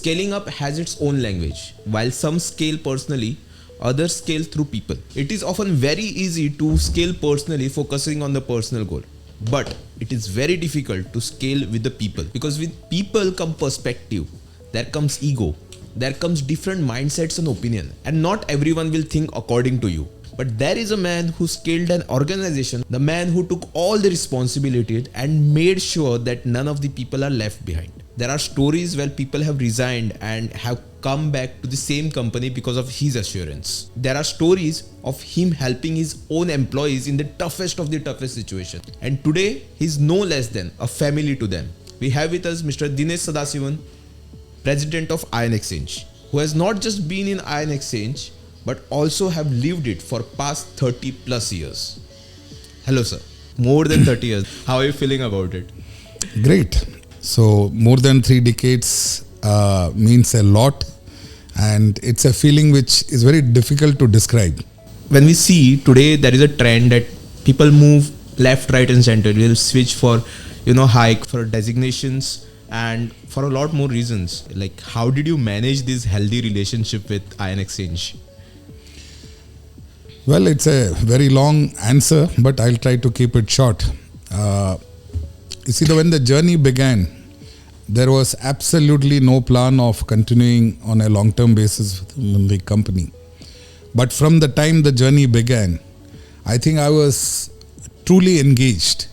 Scaling up has its own language. While some scale personally, others scale through people. It is often very easy to scale personally, focusing on the personal goal. But it is very difficult to scale with the people, because with people come perspective, there comes ego, there comes different mindsets and opinion, and not everyone will think according to you. But there is a man who scaled an organization, the man who took all the responsibility and made sure that none of the people are left behind. There are stories where people have resigned and have come back to the same company because of his assurance. There are stories of him helping his own employees in the toughest of the toughest situation. And today, he's no less than a family to them. We have with us Mr. Dinesh Sadasivan, President of Iron Exchange, who has not just been in Iron Exchange, but also have lived it for past 30 plus years. Hello sir, more than 30 years. How are you feeling about it? Great. So more than 3 decades means a lot, and it's a feeling which is very difficult to describe. When we see today, there is a trend that people move left, right and center. They'll switch for, hike, for designations and for a lot more reasons. Like, how did you manage this healthy relationship with Iron Exchange? Well, it's a very long answer, but I'll try to keep it short. You see, when the journey began, there was absolutely no plan of continuing on a long-term basis in the company. But from the time the journey began, I think I was truly engaged.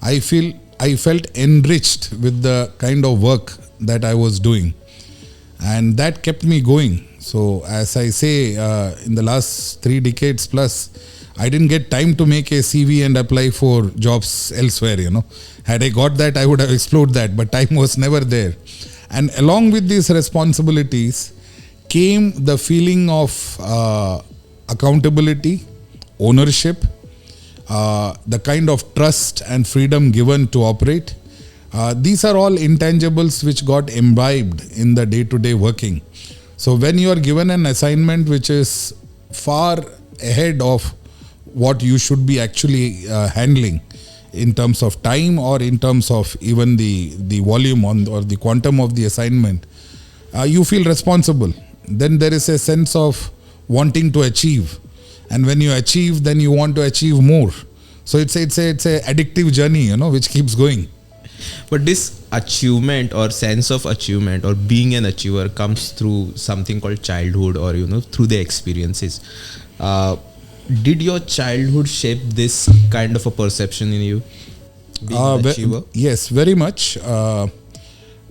I felt enriched with the kind of work that I was doing, and that kept me going. So as I say, in the last 3 decades plus, I didn't get time to make a CV and apply for jobs elsewhere, Had I got that, I would have explored that, but time was never there. And along with these responsibilities came the feeling of accountability, ownership, the kind of trust and freedom given to operate. These are all intangibles which got imbibed in the day-to-day working. So when you are given an assignment which is far ahead of what you should be actually handling in terms of time or in terms of even the volume or the quantum of the assignment, you feel responsible. Then there is a sense of wanting to achieve, and when you achieve, then you want to achieve more. So it's a addictive journey, which keeps going. But this achievement or sense of achievement or being an achiever comes through something called childhood, or through the experiences. Did your childhood shape this kind of a perception in you, being an achiever? Yes, very much. I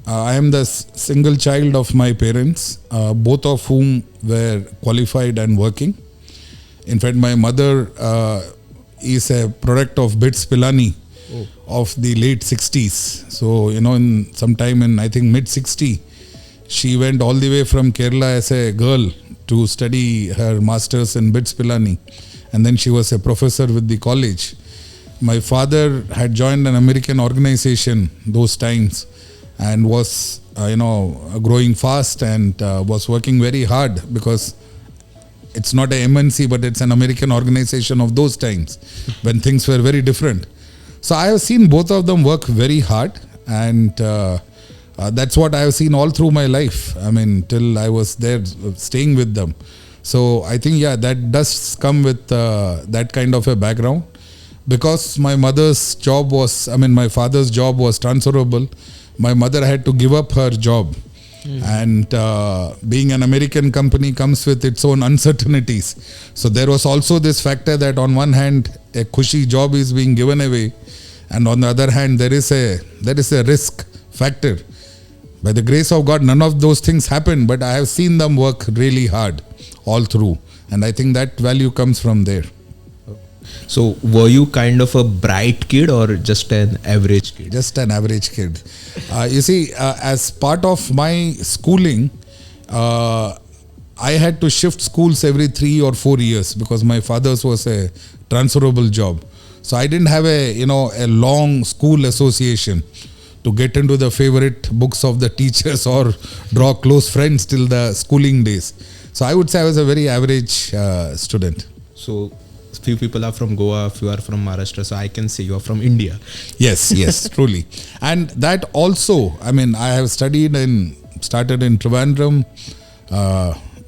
am the single child of my parents, both of whom were qualified and working. In fact, my mother is a product of BITS Pilani of the late 60s. So, in sometime in, I think, mid-60, she went all the way from Kerala as a girl to study her master's in BITS Pilani. And then she was a professor with the college. My father had joined an American organization those times and was, growing fast and was working very hard, because it's not a MNC, but it's an American organization of those times when things were very different. So I have seen both of them work very hard, and that's what I have seen all through my life. I mean, till I was there staying with them. So I think, that does come with that kind of a background, because my father's job was transferable. My mother had to give up her job. And being an American company comes with its own uncertainties. So there was also this factor that on one hand, a cushy job is being given away, and on the other hand, there is a risk factor. By the grace of God, none of those things happened, but I have seen them work really hard all through, and I think that value comes from there. So were you kind of a bright kid or just an average kid? Just an average kid. You see, as part of my schooling, I had to shift schools every 3 or 4 years because my father's was a transferable job. So I didn't have a long school association to get into the favorite books of the teachers or draw close friends till the schooling days. So I would say I was a very average student. So few people are from Goa, few are from Maharashtra, so I can say you are from India. Yes, truly. And that also, I have studied in started in Trivandrum,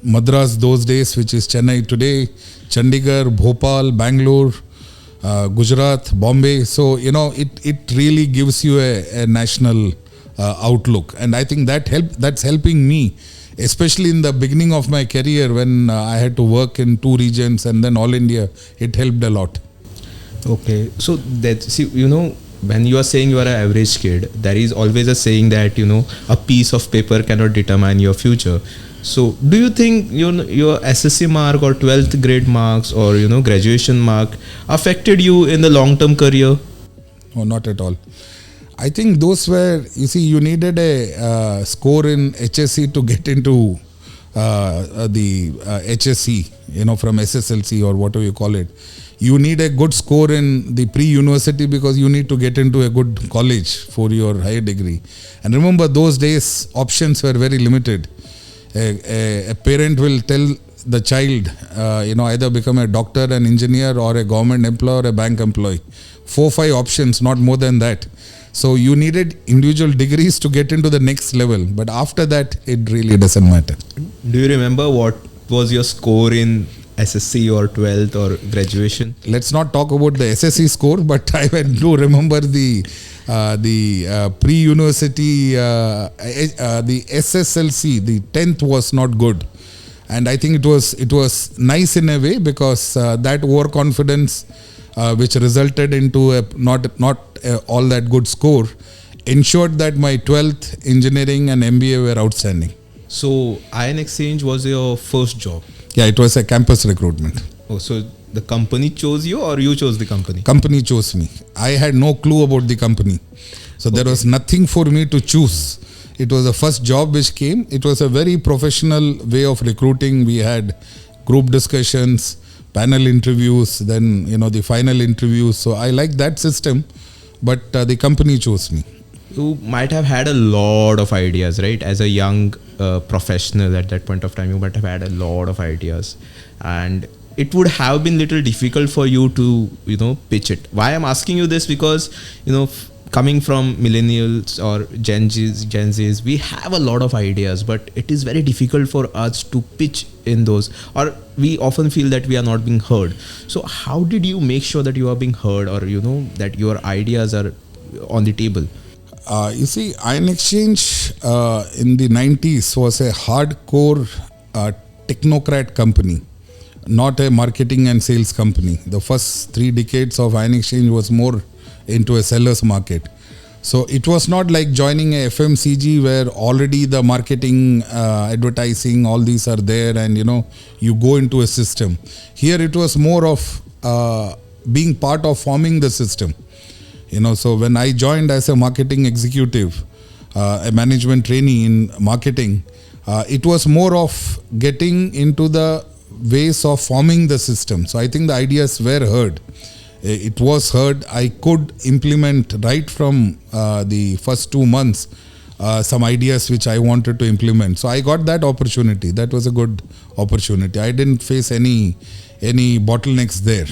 Madras those days, which is Chennai today, Chandigarh, Bhopal, Bangalore, Gujarat, Bombay. So, it really gives you a national outlook. And I think that's helping me, especially in the beginning of my career when I had to work in 2 regions and then all India. It helped a lot. Okay, so when you are saying you are an average kid, there is always a saying that a piece of paper cannot determine your future. So do you think your SSC mark or 12th grade marks or graduation mark affected you in the long term career? No, not at all. I think those were, you needed a score in HSC to get into the HSC, from SSLC or whatever you call it. You need a good score in the pre-university because you need to get into a good college for your higher degree. And remember, those days options were very limited. A parent will tell the child, either become a doctor, an engineer, or a government employee or a bank employee. 4-5 options, not more than that. So you needed individual degrees to get into the next level. But after that, it really doesn't matter. Do you remember what was your score in SSC or 12th or graduation? Let's not talk about the SSC score, but I do remember the pre-university, the SSLC, the 10th was not good. And I think it was nice in a way because that overconfidence which resulted into not all that good score ensured that my 12th engineering and MBA were outstanding. So Ion Exchange was your first job? Yeah, it was a campus recruitment. Oh, so the company chose you or you chose the company? Company chose me. I had no clue about the company. So there was nothing for me to choose. It was the first job which came. It was a very professional way of recruiting. We had group discussions, panel interviews, then the final interviews. So I liked that system, but the company chose me. You might have had a lot of ideas, right? As a young professional at that point of time, you might have had a lot of ideas, and it would have been little difficult for you to pitch it. Why I'm asking you this, because coming from millennials or Gen Zs, we have a lot of ideas, but it is very difficult for us to pitch in those, or we often feel that we are not being heard. So how did you make sure that you are being heard, or that your ideas are on the table? Ion Exchange in the 90s was a hardcore technocrat company, not a marketing and sales company. The first 3 decades of Ion Exchange was more into a seller's market. So it was not like joining a FMCG where already the marketing, advertising, all these are there and you go into a system. Here it was more of being part of forming the system. So when I joined as a marketing executive, a management trainee in marketing, it was more of getting into the ways of forming the system. So I think the ideas were heard. It was heard. I could implement right from the first 2 months some ideas which I wanted to implement. So I got that opportunity. That was a good opportunity. I didn't face any bottlenecks there.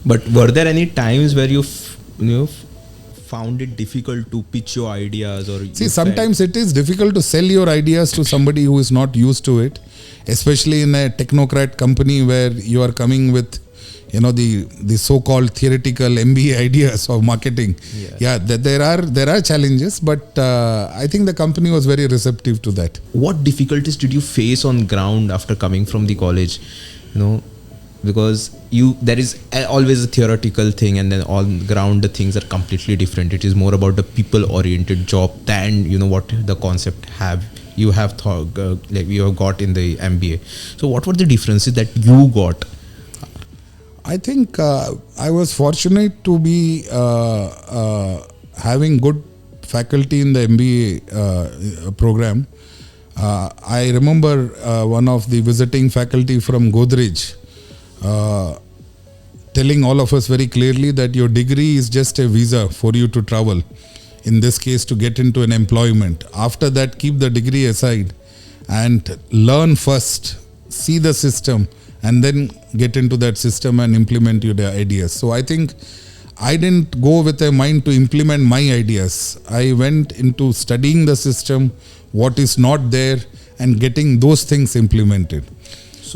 But were there any times where you found it difficult to pitch your ideas, or sometimes it is difficult to sell your ideas to somebody who is not used to it, especially in a technocrat company where you are coming with the so-called theoretical MBA ideas of marketing. There are challenges, but I think the company was very receptive to that. What difficulties did you face on ground after coming from the college? Because there is always a theoretical thing, and then on ground the things are completely different. It is more about the people-oriented job than what the concept you have thought, like you have got in the MBA. So what were the differences that you got? I think I was fortunate to be having good faculty in the MBA program. I remember one of the visiting faculty from Godrej telling all of us very clearly that your degree is just a visa for you to travel, in this case to get into an employment. After that, keep the degree aside and learn first, see the system, and then get into that system and implement your ideas. So I think I didn't go with a mind to implement my ideas. I went into studying the system, what is not there, and getting those things implemented.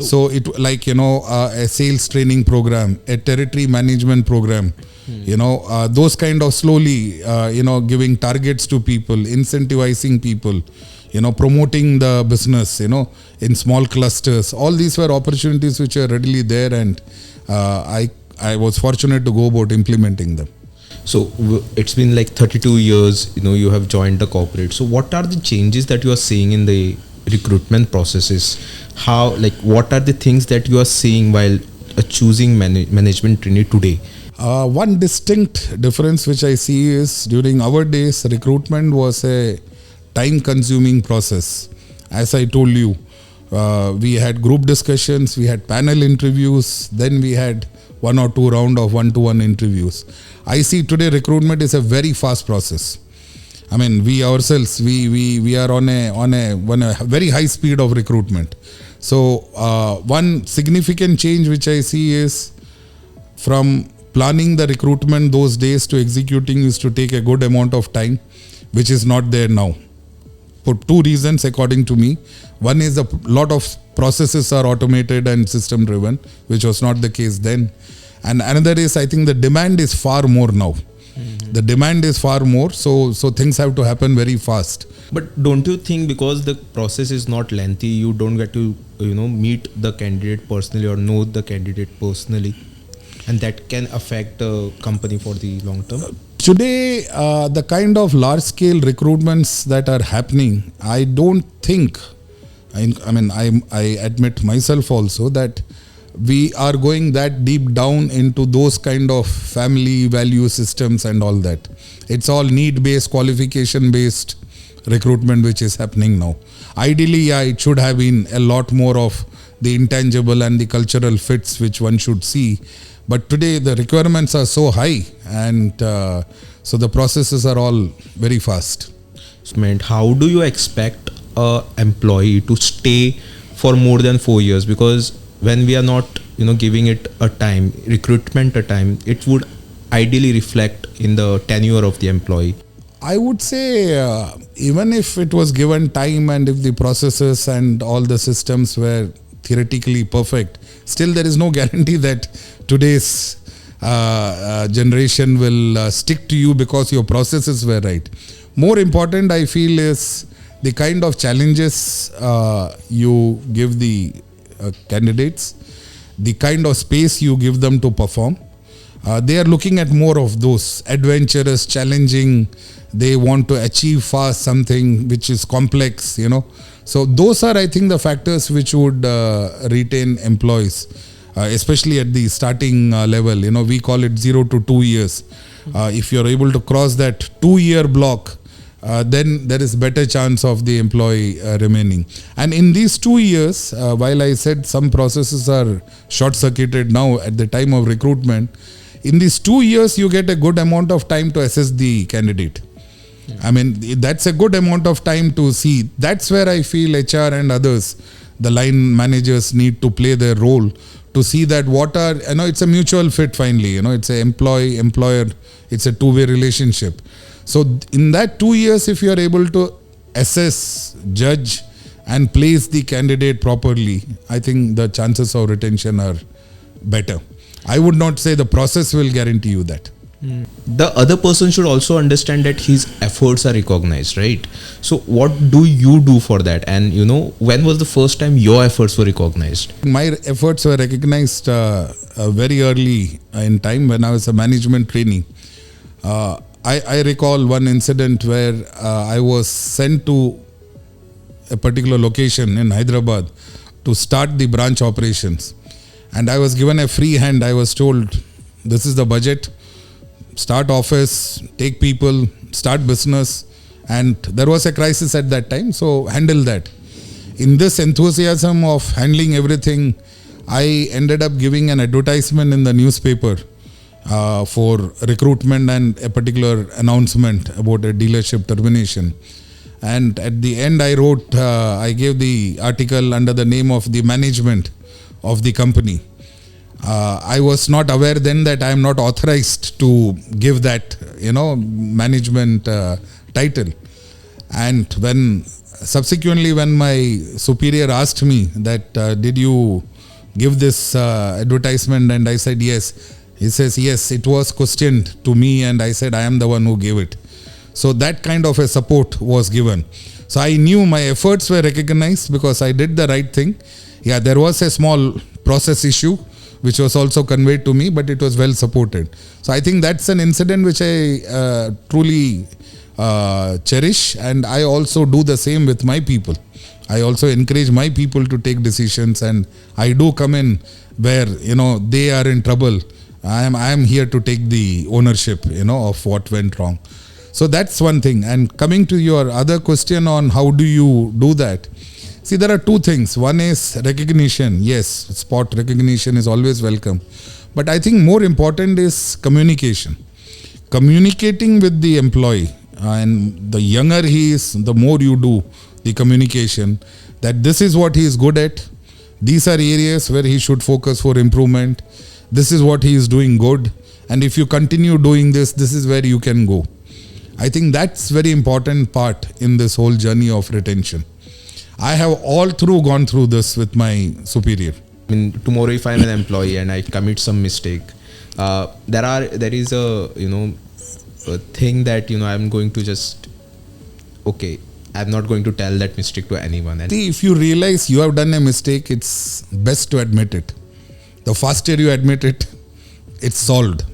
So it like a sales training program, a territory management program, those kind of slowly giving targets to people, incentivizing people, promoting the business, in small clusters. All these were opportunities which are readily there, and I was fortunate to go about implementing them. So it's been like 32 years, you have joined the corporate. So what are the changes that you are seeing in the recruitment processes? What are the things that you are seeing while choosing management trainee today? One distinct difference which I see is during our days, recruitment was a time-consuming process. As I told you, we had group discussions, we had panel interviews, then we had 1 or 2 rounds of one-to-one interviews. I see today recruitment is a very fast process. I mean, we ourselves, we are on a very high speed of recruitment. So one significant change which I see is from planning the recruitment those days to executing used to take a good amount of time, which is not there now. For 2 reasons according to me. One is a lot of processes are automated and system driven, which was not the case then. And another is, I think the demand is far more now. The demand is far more, so things have to happen very fast. But don't you think because the process is not lengthy, you don't get to meet the candidate personally or know the candidate personally, and that can affect the company for the long term? Today, the kind of large scale recruitments that are happening, I don't think, I admit myself also that we are going that deep down into those kind of family value systems and all that. It's all need-based, qualification-based recruitment which is happening now. Ideally, it should have been a lot more of the intangible and the cultural fits which one should see. But today the requirements are so high, and so the processes are all very fast. How do you expect an employee to stay for more than 4 years? Because when we are not giving it recruitment a time, it would ideally reflect in the tenure of the employee. I would say even if it was given time and if the processes and all the systems were theoretically perfect, still there is no guarantee that today's generation will stick to you because your processes were right. More important, I feel, is the kind of challenges you give the candidates, the kind of space you give them to perform. They are looking at more of those adventurous, challenging. They want to achieve fast something which is complex, So those are, I think, the factors which would retain employees, especially at the starting level. We call it 0 to 2 years. If you're able to cross that 2-year block, then there is better chance of the employee remaining. And in these 2 years, while I said some processes are short-circuited now at the time of recruitment, in these 2 years you get a good amount of time to assess the candidate. I mean, that's a good amount of time to see. That's where I feel HR and others, the line managers, need to play their role to see that it's a mutual fit finally. It's an employer, it's a 2-way relationship. So in that 2 years, if you are able to assess, judge and place the candidate properly, I think the chances of retention are better. I would not say the process will guarantee you that. The other person should also understand that his efforts are recognized, right? So what do you do for that? And when was the first time your efforts were recognized? My efforts were recognized very early in time when I was a management trainee. I recall one incident where I was sent to a particular location in Hyderabad to start the branch operations. And I was given a free hand. I was told, this is the budget, start office, take people, start business. And there was a crisis at that time, so handle that. In this enthusiasm of handling everything, I ended up giving an advertisement in the newspaper for recruitment and a particular announcement about a dealership termination. And at the end I gave the article under the name of the management of the company. I was not aware then that I am not authorized to give that, management title. And when subsequently when my superior asked me that did you give this advertisement, and I said yes, he says yes, it was questioned to me and I said I am the one who gave it. So that kind of a support was given. So I knew my efforts were recognized because I did the right thing. Yeah, there was a small process issue which was also conveyed to me, but it was well supported. So I think that's an incident which I truly cherish, and I also do the same with my people. I also encourage my people to take decisions, and I do come in where they are in trouble. I am here to take the ownership of what went wrong. So that's one thing. And coming to your other question on how do you do that, see, there are two things. One is recognition. Yes, spot recognition is always welcome, but I think more important is communication. Communicating with the employee, and the younger he is, the more you do the communication, that this is what he is good at, these are areas where he should focus for improvement, this is what he is doing good, and if you continue doing this, this is where you can go. I think that's very important part in this whole journey of retention. I have all through gone through this with my superior. I mean, tomorrow if I'm an employee and I commit some mistake, there is a thing that I'm going to just, okay, I'm not going to tell that mistake to anyone. And see, if you realize you have done a mistake, it's best to admit it. The faster you admit it, it's solved.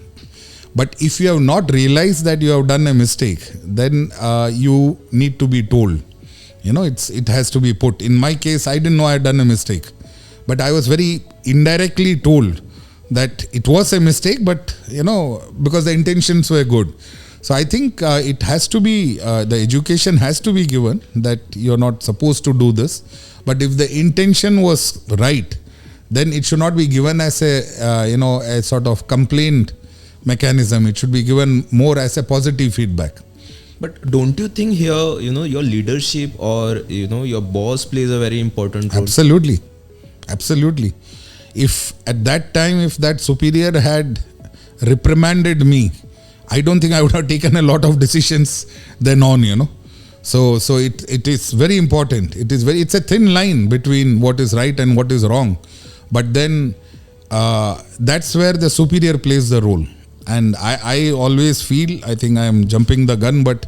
But if you have not realized that you have done a mistake, then you need to be told. It has to be put. In my case, I didn't know I had done a mistake, but I was very indirectly told that it was a mistake, but because the intentions were good. So I think it has to be, the education has to be given that you're not supposed to do this. But if the intention was right, then it should not be given as a sort of complaint mechanism. It should be given more as a positive feedback. But don't you think here, your leadership or, your boss plays a very important role? Absolutely. Absolutely. If at that time, if that superior had reprimanded me, I don't think I would have taken a lot of decisions then on, So it is very important. It's a thin line between what is right and what is wrong. But then that's where the superior plays the role. And I always feel, I think I am jumping the gun, but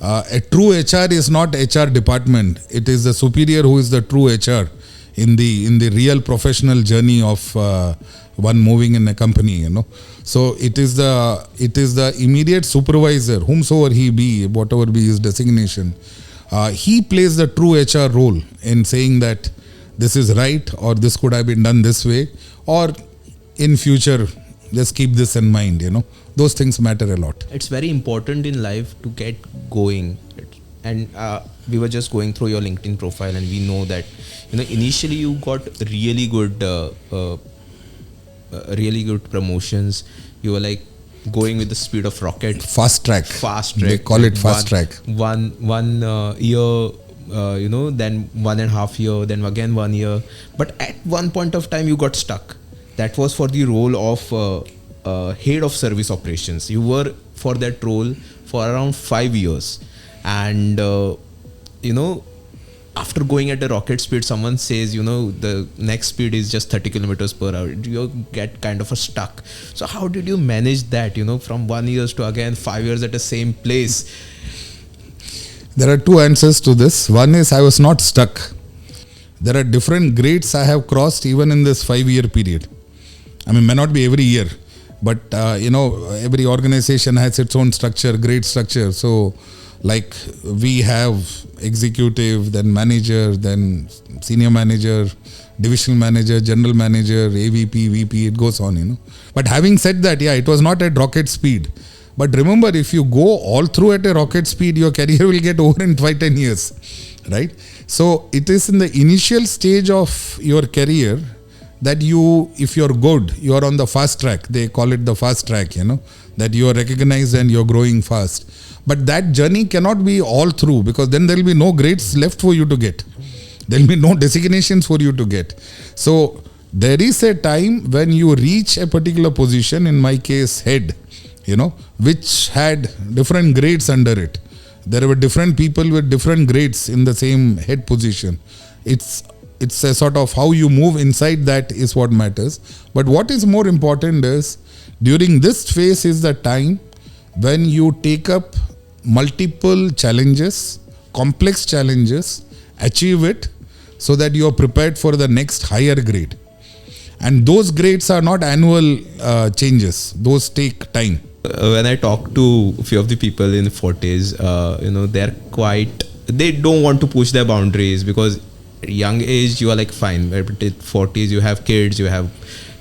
a true HR is not HR department. It is the superior who is the true HR in the real professional journey of one moving in a company, So it is the immediate supervisor, whomsoever he be, whatever be his designation. He plays the true HR role in saying that this is right, or this could have been done this way, or in future, just keep this in mind, Those things matter a lot. It's very important in life to get going. And we were just going through your LinkedIn profile, and we know that, initially you got really good promotions. You were like going with the speed of rocket. Fast track. They call it fast track. One year, then 1.5 year, then again 1 year. But at one point of time, you got stuck. That was for the role of head of service operations. You were for that role for around 5 years. And, after going at a rocket speed, someone says, the next speed is just 30 kilometers per hour. You get kind of stuck. So how did you manage that, from 1 year to again 5 years at the same place? There are two answers to this. One is I was not stuck. There are different grades I have crossed even in this 5-year period. I mean, may not be every year, but every organization has its own structure, grade structure. So like we have executive, then manager, then senior manager, divisional manager, general manager, AVP, VP, it goes on, But having said that, yeah, it was not at rocket speed. But remember, if you go all through at a rocket speed, your career will get over in 5-10 years, right? So it is in the initial stage of your career that if you're good, you're on the fast track. They call it the fast track, that you are recognized and you're growing fast. But that journey cannot be all through, because then there will be no grades left for you to get. There will be no designations for you to get. So there is a time when you reach a particular position, in my case head, which had different grades under it. There were different people with different grades in the same head position. It's a sort of how you move inside that is what matters. But what is more important is during this phase is the time when you take up multiple challenges, complex challenges, achieve it so that you are prepared for the next higher grade. And those grades are not annual changes. Those take time. When I talk to a few of the people in 40s, they don't want to push their boundaries because at young age you are like fine, but at 40s you have kids, you have,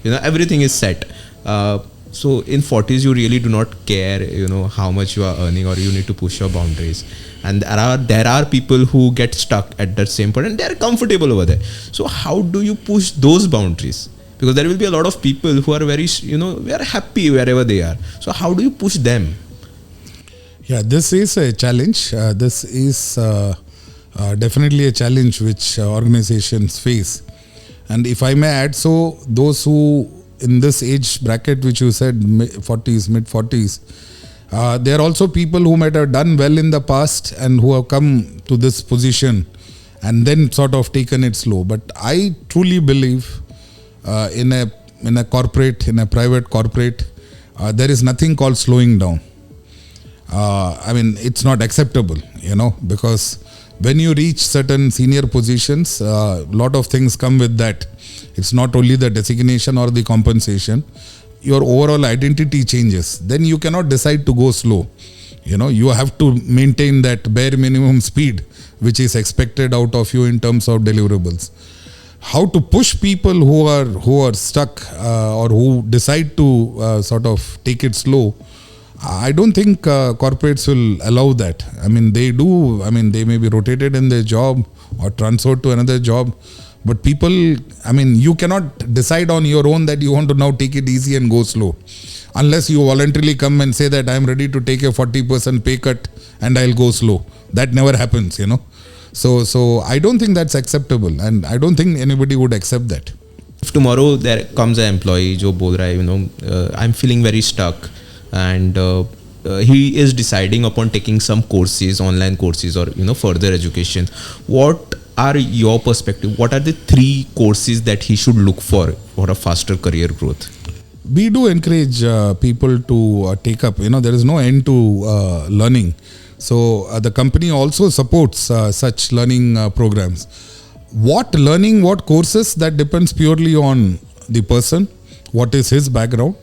everything is set. So in 40s you really do not care, how much you are earning, or you need to push your boundaries. And there are people who get stuck at that same point and they are comfortable over there. So how do you push those boundaries? Because there will be a lot of people who are very, we are happy wherever they are. So how do you push them? Yeah, this is a challenge. This is definitely a challenge which organizations face. And if I may add, so those who in this age bracket which you said, 40s, mid 40s, there are also people who might have done well in the past and who have come to this position and then sort of taken it slow. But I truly believe in a corporate, in a private corporate, there is nothing called slowing down. It's not acceptable, because when you reach certain senior positions, a lot of things come with that. It's not only the designation or the compensation. Your overall identity changes. Then you cannot decide to go slow. You have to maintain that bare minimum speed which is expected out of you in terms of deliverables. How to push people who are stuck or who decide to sort of take it slow, I don't think corporates will allow that. They do. They may be rotated in their job or transferred to another job. But people, you cannot decide on your own that you want to now take it easy and go slow. Unless you voluntarily come and say that I'm ready to take a 40% pay cut and I'll go slow. That never happens, So I don't think that's acceptable, and I don't think anybody would accept that. If tomorrow there comes an employee jo bol raha hai, I'm feeling very stuck, and he is deciding upon taking some courses, online courses, or further education. What are your perspective? What are the 3 courses that he should look for a faster career growth? We do encourage people to take up. There is no end to learning. So the company also supports such learning programs. What learning, what courses, that depends purely on the person, what is his background.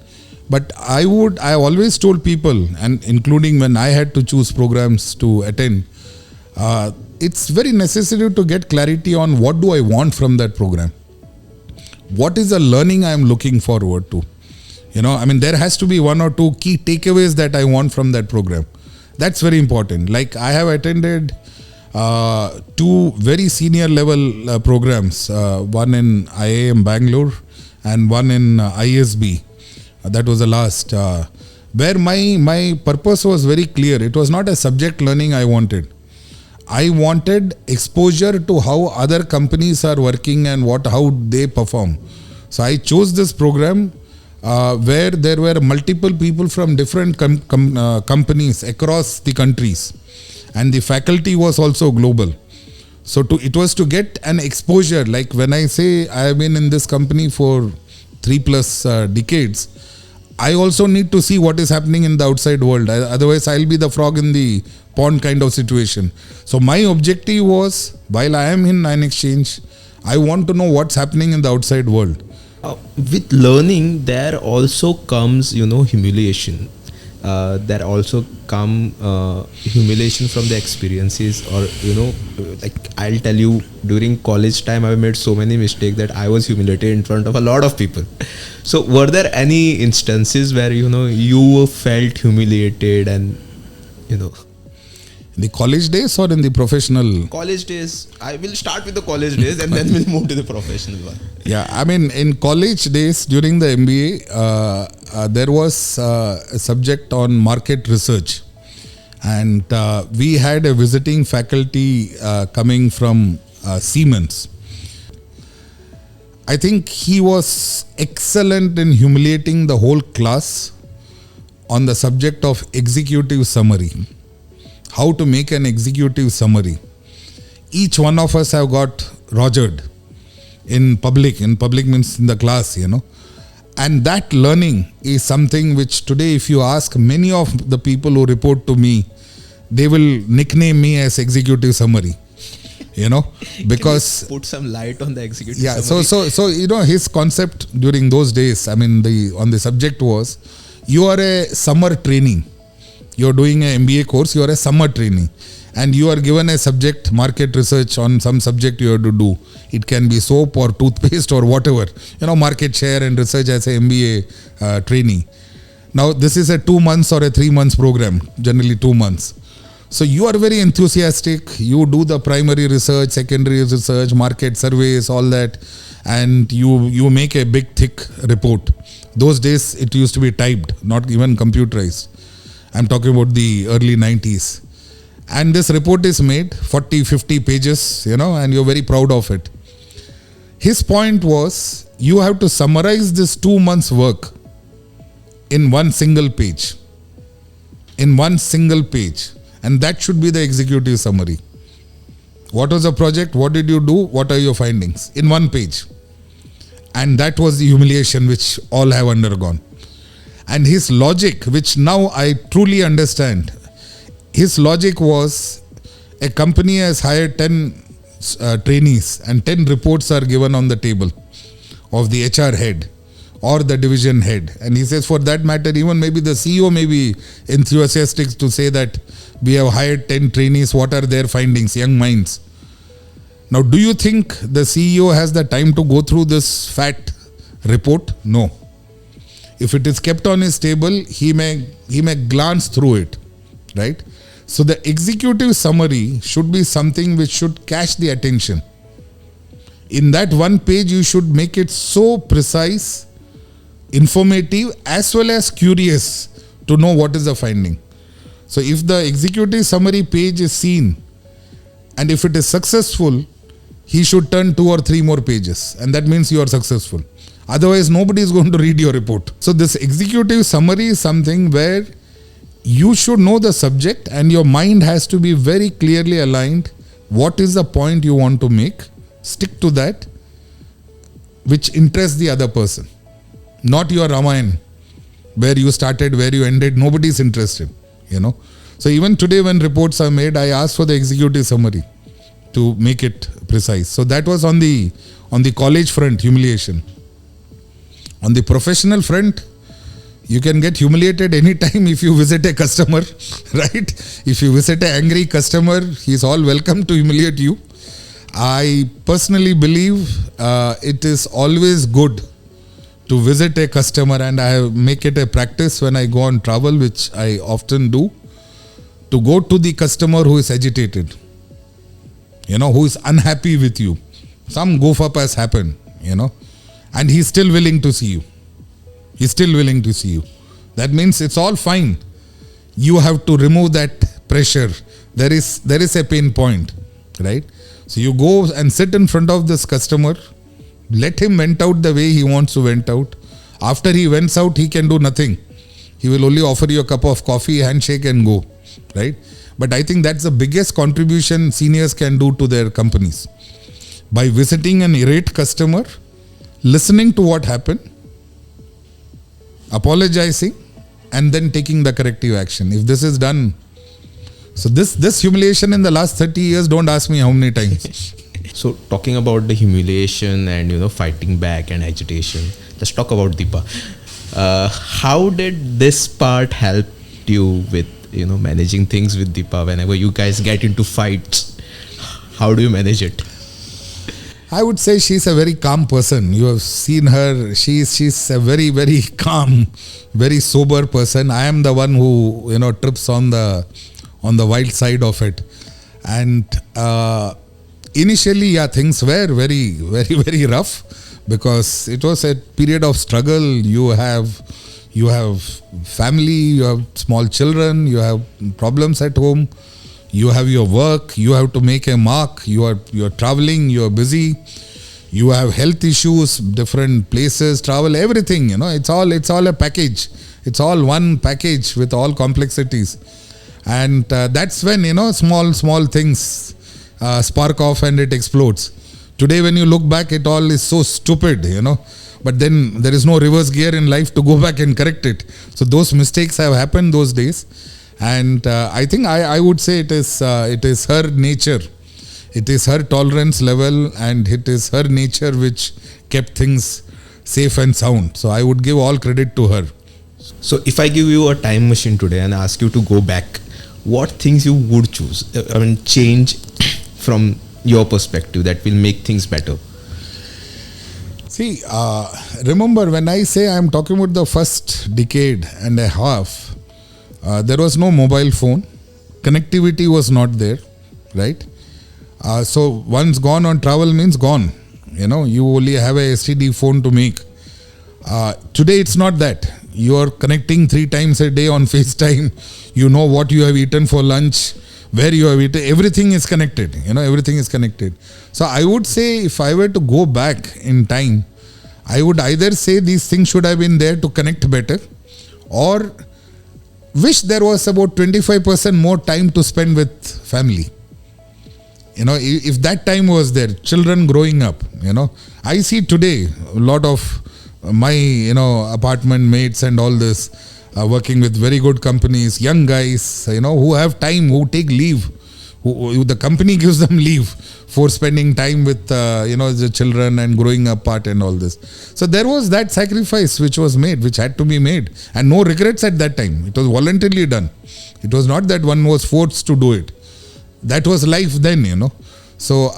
But I always told people, and including when I had to choose programs to attend, it's very necessary to get clarity on what do I want from that program. What is the learning I am looking forward to? There has to be 1 or 2 key takeaways that I want from that program. That's very important. Like I have attended 2 very senior level programs, one in IIM Bangalore and one in ISB. That was the last, where my purpose was very clear. It was not a subject learning I wanted. I wanted exposure to how other companies are working and how they perform. So I chose this program where there were multiple people from different companies across the countries, and the faculty was also global. So it was to get an exposure. Like when I say I have been in this company for 3+ decades, I also need to see what is happening in the outside world. Otherwise, I'll be the frog in the pond kind of situation. So my objective was, while I am in Nine Exchange, I want to know what's happening in the outside world. With learning, there also comes, humiliation. There also come humiliation from the experiences, or like I'll tell you, during college time I made so many mistakes that I was humiliated in front of a lot of people. So were there any instances where you felt humiliated and In the college days or in the professional? College days. I will start with the college days and then we'll move to the professional one. Yeah, in college days during the MBA, there was a subject on market research, and we had a visiting faculty coming from Siemens. I think he was excellent in humiliating the whole class on the subject of executive summary. how to make an executive summary. Each one of us have got rogered in public. In public means in the class, And that learning is something which today, if you ask many of the people who report to me, they will nickname me as executive summary. Because can you put some light on the executive summary? So his concept during those days, on the subject was, you are a summer trainee. You're doing an MBA course, you are a summer trainee. And you are given a subject, market research on some subject you have to do. It can be soap or toothpaste or whatever. Market share and research as a MBA trainee. Now, this is a 2 months or a 3 months program, generally 2 months. So you are very enthusiastic. You do the primary research, secondary research, market surveys, all that. And you make a big, thick report. Those days, it used to be typed, not even computerized. I'm talking about the early 90s. And this report is made, 40, 50 pages, and you're very proud of it. His point was, you have to summarize this 2 months' work in one single page. In one single page. And that should be the executive summary. What was the project? What did you do? What are your findings? In one page. And that was the humiliation which all have undergone. And his logic, which now I truly understand, his logic was, a company has hired 10 trainees and 10 reports are given on the table of the HR head or the division head. And he says, for that matter, even maybe the CEO may be enthusiastic to say that we have hired 10 trainees. What are their findings? Young minds. Now, do you think the CEO has the time to go through this fat report? No. If it is kept on his table, he may glance through it, right? So the executive summary should be something which should catch the attention. In that one page, you should make it so precise, informative, as well as curious to know what is the finding. So if the executive summary page is seen, and if it is successful, he should turn 2 or 3 more pages, and that means you are successful. Otherwise, nobody is going to read your report. So this executive summary is something where you should know the subject and your mind has to be very clearly aligned. What is the point you want to make? Stick to that, which interests the other person. Not your Ramayana, where you started, where you ended. Nobody is interested, So even today when reports are made, I ask for the executive summary to make it precise. So that was on the college front, humiliation. On the professional front, you can get humiliated anytime if you visit a customer, right? If you visit an angry customer, he's all welcome to humiliate you. I personally believe it is always good to visit a customer, and I make it a practice when I go on travel, which I often do, to go to the customer who is agitated, who is unhappy with you. Some goof up has happened, and he's still willing to see you. He's still willing to see you. That means it's all fine. You have to remove that pressure. There is a pain point, right? So you go and sit in front of this customer. Let him vent out the way he wants to vent out. After he vents out, he can do nothing. He will only offer you a cup of coffee, handshake and go, right? But I think that's the biggest contribution seniors can do to their companies. By visiting an irate customer, listening to what happened, apologizing, and then taking the corrective action. If this is done, so this humiliation in the last 30 years, don't ask me how many times. So talking about the humiliation and fighting back and agitation, let's talk about Deepa. How did this part help you with managing things with Deepa? Whenever you guys get into fights, how do you manage it? I would say she's a very calm person. You have seen her. She's a very, very calm, very sober person. I am the one who trips on the wild side of it. And initially, things were very, very, very rough because it was a period of struggle. You have family, you have small children, you have problems at home. You have your work, you have to make a mark, you are traveling, you are busy, you have health issues, different places, travel, everything, it's all a package. It's all one package with all complexities. And that's when, small things spark off and it explodes. Today, when you look back, it all is so stupid, But then there is no reverse gear in life to go back and correct it. So those mistakes have happened those days. And I think I would say it is her nature. It is her tolerance level and it is her nature which kept things safe and sound. So I would give all credit to her. So if I give you a time machine today and ask you to go back, what things you would choose? Change from your perspective that will make things better. See, remember when I say I'm talking about the first decade and a half, there was no mobile phone. Connectivity was not there, right? So once gone on travel means gone. You only have a STD phone to make. Today it's not that. You are connecting 3 times a day on FaceTime. You know what you have eaten for lunch, where you have eaten. Everything is connected. Everything is connected. So I would say if I were to go back in time, I would either say these things should have been there to connect better, or wish there was about 25% more time to spend with family. If that time was there, children growing up, I see today a lot of my, apartment mates and all this, working with very good companies, young guys, who have time, who take leave, who the company gives them leave for spending time with, the children and growing apart and all this. So there was that sacrifice which was made, which had to be made, and no regrets at that time. It was voluntarily done. It was not that one was forced to do it. That was life then, So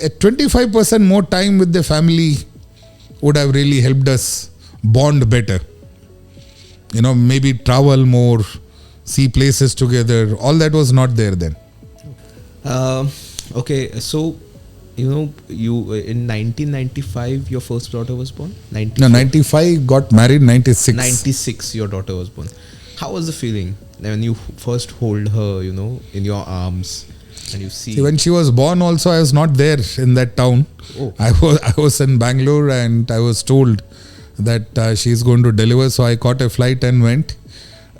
25% more time with the family would have really helped us bond better. Maybe travel more, see places together. All that was not there then. Okay, so you in 1995 your first daughter was born. 95, got married 96. 96 your daughter was born. How was the feeling when you first hold her, in your arms? And you see when she was born also, I was not there in that town. Oh. I was in Bangalore and I was told that she is going to deliver. So I caught a flight and went.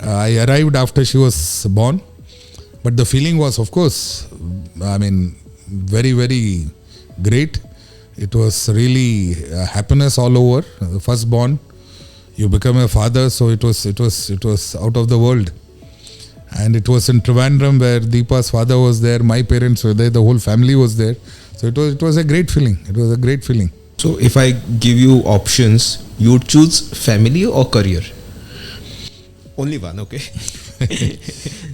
I arrived after she was born. But the feeling was, of course, very, very great. It was really happiness all over. The firstborn, you become a father. So it was out of the world. And it was in Trivandrum where Deepa's father was there, my parents were there, the whole family was there. So it was a great feeling. It was a great feeling. So if I give you options, you would choose family or career? Only one, okay?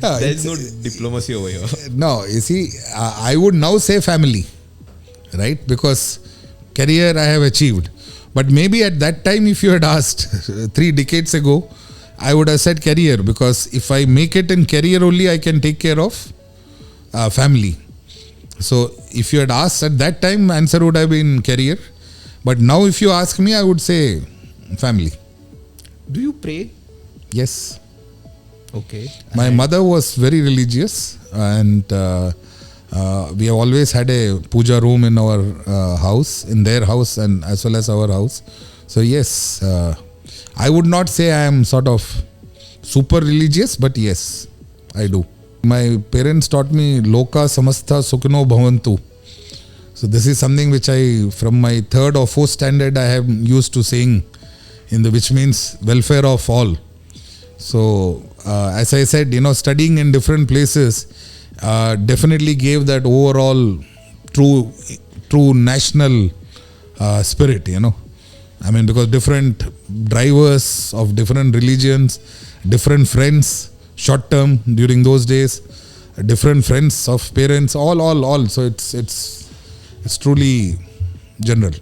There is no diplomacy over here. No, you see, I would now say family, right? Because career I have achieved. But maybe at that time, if you had asked 3 decades ago, I would have said career, because if I make it in career only, I can take care of family. So if you had asked at that time, answer would have been career. But now if you ask me, I would say family. Do you pray? Yes. Okay. My mother was very religious, and we have always had a puja room in our house, in their house and as well as our house. So yes, I would not say I am sort of super religious, but yes, I do. My parents taught me Loka Samastha Sukhino Bhavantu. So this is something which from my 3rd or 4th standard, I have used to saying, which means welfare of all. So as I said, studying in different places definitely gave that overall true national spirit, because different drivers of different religions, different friends, short term during those days, different friends of parents, all. So it's truly general.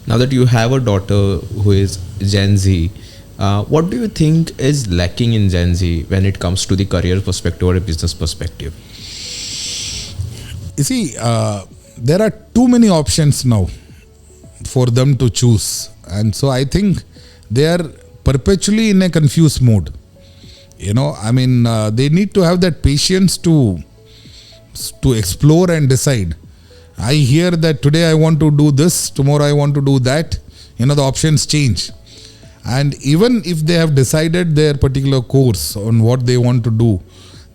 Now that you have a daughter who is Gen Z, what do you think is lacking in Gen Z when it comes to the career perspective or a business perspective? You see, there are too many options now for them to choose, and so I think they are perpetually in a confused mode. They need to have that patience to explore and decide. I hear that today I want to do this, tomorrow I want to do that. The options change. And even if they have decided their particular course on what they want to do,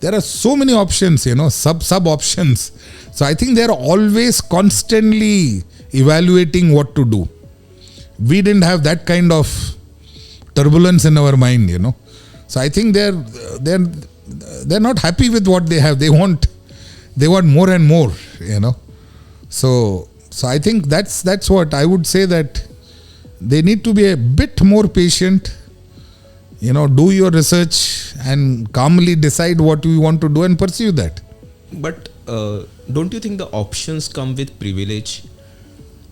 there are so many options, sub options. So I think they're always constantly evaluating what to do. We didn't have that kind of turbulence in our mind, So I think they're not happy with what they have. They want more and more, So I think that's what I would say, that they need to be a bit more patient. Do your research and calmly decide what you want to do and pursue that. But don't you think the options come with privilege?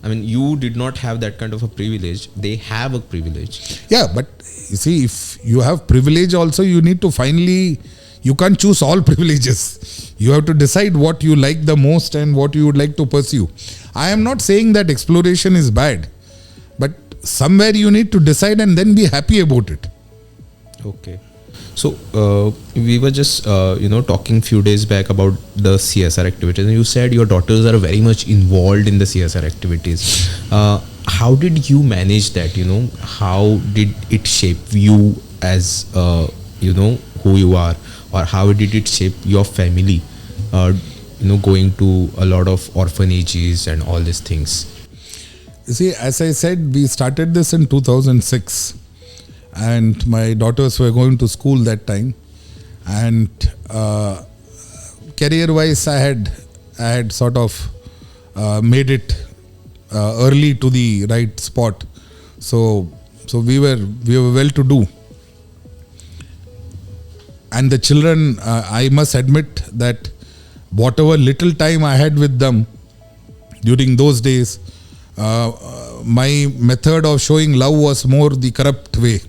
I mean, you did not have that kind of a privilege. They have a privilege. Yeah, but you see, if you have privilege also, you need to you can't choose all privileges. You have to decide what you like the most and what you would like to pursue. I am not saying that exploration is bad, but somewhere you need to decide and then be happy about it. Okay. So we were just talking few days back about the CSR activities, and you said your daughters are very much involved in the CSR activities. How did you manage that? How did it shape you as who you are, or how did it shape your family? Going to a lot of orphanages and all these things. You see, as I said, we started this in 2006. And my daughters were going to school that time, and career-wise, I had sort of made it early to the right spot. So we were well-to-do, and the children, I must admit that whatever little time I had with them during those days, my method of showing love was more the corrupt way.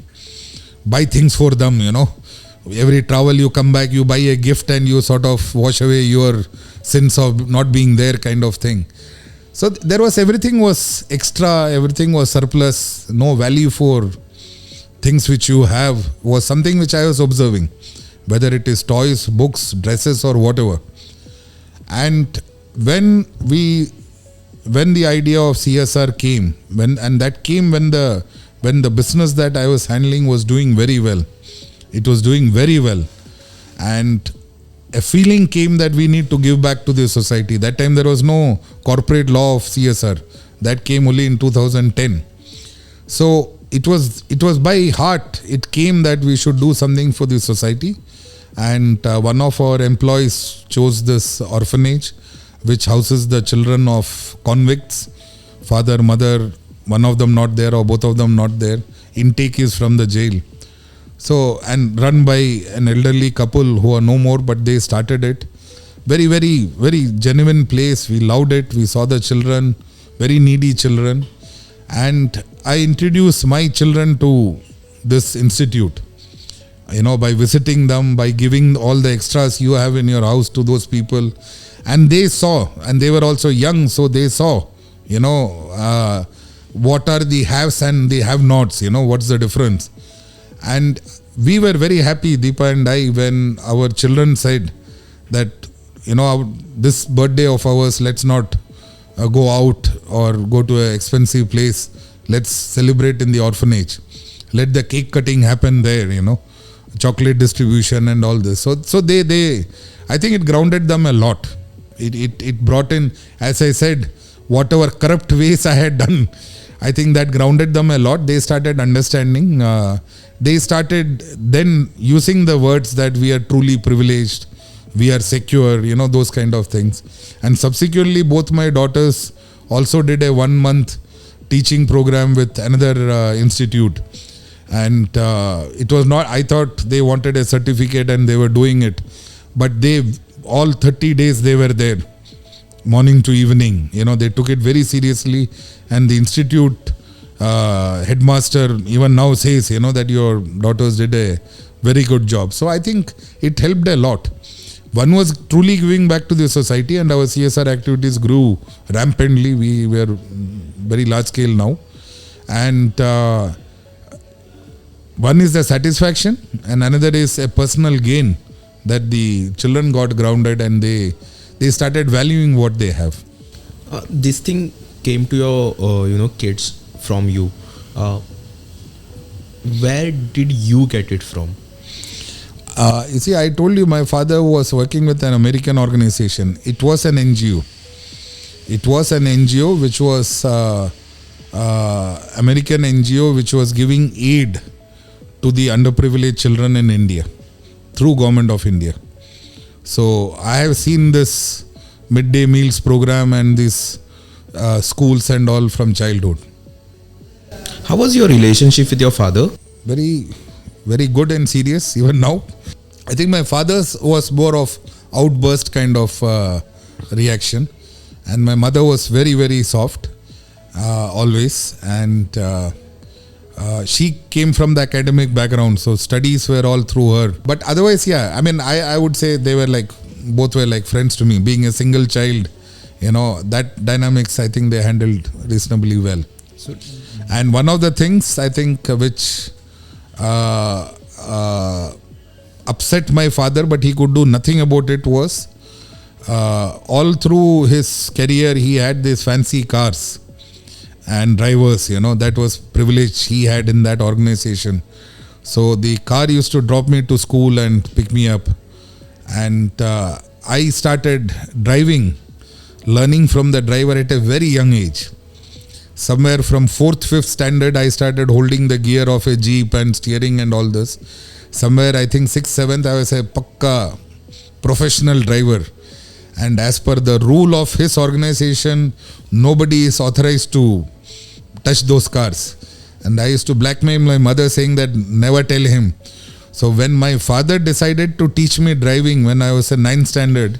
Buy things for them, Every travel you come back, you buy a gift and you sort of wash away your sins of not being there, kind of thing. So everything was extra, everything was surplus, no value for things which you have, was something which I was observing, whether it is toys, books, dresses or whatever. And when the idea of CSR came, when the business that I was handling was doing very well. It was doing very well. And a feeling came that we need to give back to the society. That time there was no corporate law of CSR. That came only in 2010. So it was by heart, it came that we should do something for the society. And one of our employees chose this orphanage, which houses the children of convicts, father, mother, one of them not there or both of them not there. Intake is from the jail. So, and run by an elderly couple who are no more, but they started it. Very, very, very genuine place. We loved it. We saw the children, very needy children. And I introduced my children to this institute, by visiting them, by giving all the extras you have in your house to those people. And they saw, and they were also young, so they saw, what are the haves and the have-nots, what's the difference. And we were very happy, Deepa and I, when our children said that, this birthday of ours, let's not go out or go to an expensive place. Let's celebrate in the orphanage. Let the cake cutting happen there, chocolate distribution and all this. So they I think it grounded them a lot. It brought in, as I said, whatever corrupt ways I had done, I think that grounded them a lot. They started understanding. They started then using the words that we are truly privileged, we are secure, those kind of things. And subsequently, both my daughters also did a 1 month teaching program with another institute. And it was not, I thought they wanted a certificate and they were doing it. But all 30 days they were there, morning to evening. They took it very seriously. And the institute headmaster even now says, that your daughters did a very good job. So I think it helped a lot. One was truly giving back to the society, and our CSR activities grew rampantly. We were very large scale now. And one is the satisfaction, and another is a personal gain that the children got grounded and they started valuing what they have. This thing came to your kids from you. Where did you get it from? You see, I told you my father was working with an American organization. It was an NGO. It was an NGO which was American NGO which was giving aid to the underprivileged children in India through Government of India. So I have seen this midday meals program and these schools and all from childhood. How was your relationship with your father? Very, very good and serious even now. I think my father's was more of outburst kind of reaction, and my mother was very, very soft always, and she came from the academic background, so studies were all through her. But otherwise, yeah, I mean, I would say they were like, both were like friends to me. Being a single child, that dynamics I think they handled reasonably well. So, and one of the things I think which upset my father, but he could do nothing about it, was all through his career he had these fancy cars and drivers, that was privilege he had in that organization. So the car used to drop me to school and pick me up, and I started driving, learning from the driver at a very young age. Somewhere from 4th, 5th standard, I started holding the gear of a jeep and steering and all this. Somewhere I think 6th, 7th, I was a pakka professional driver. And as per the rule of his organization, nobody is authorized to touch those cars. And I used to blackmail my mother saying that never tell him. So when my father decided to teach me driving when I was in 9th standard,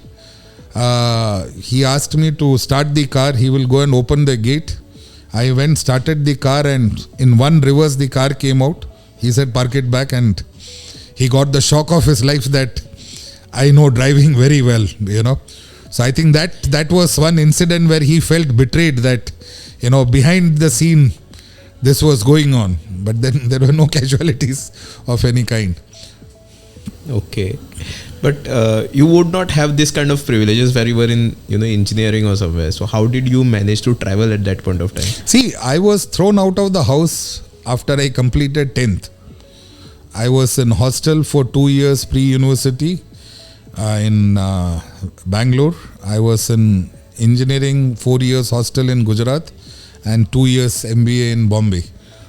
he asked me to start the car. He will go and open the gate. I went, started the car, and in one reverse the car came out. He said, park it back, and he got the shock of his life that I know driving very well, So I think that was one incident where he felt betrayed that, behind the scene this was going on. But then there were no casualties of any kind. Okay. But you would not have this kind of privileges where you were in, engineering or somewhere. So how did you manage to travel at that point of time? See, I was thrown out of the house after I completed 10th. I was in hostel for 2 years pre-university in Bangalore. I was in engineering 4 years hostel in Gujarat and 2 years MBA in Bombay.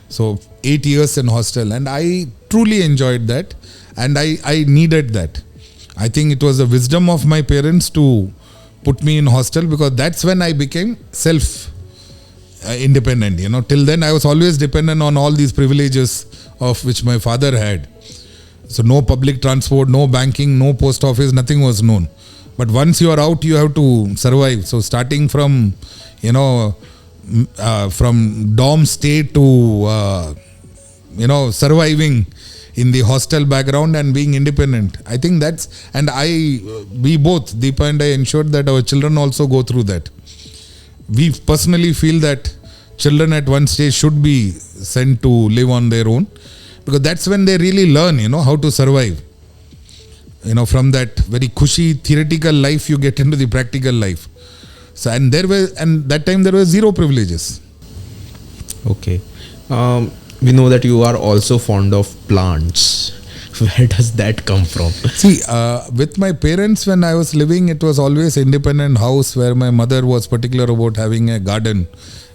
So 8 years in hostel, and I truly enjoyed that, and I needed that. I think it was the wisdom of my parents to put me in hostel, because that's when I became self-independent. Till then I was always dependent on all these privileges of which my father had. So no public transport, no banking, no post office, nothing was known. But once you are out, you have to survive. So starting from, from dorm stay to, surviving in the hostel background and being independent. I think that's, and we both, Deepa and I, ensured that our children also go through that. We personally feel that children at one stage should be sent to live on their own, because that's when they really learn, how to survive. From that very cushy theoretical life, you get into the practical life. So, and that time there were zero privileges. Okay. We know that you are also fond of plants. Where does that come from? See, with my parents, when I was living, it was always independent house where my mother was particular about having a garden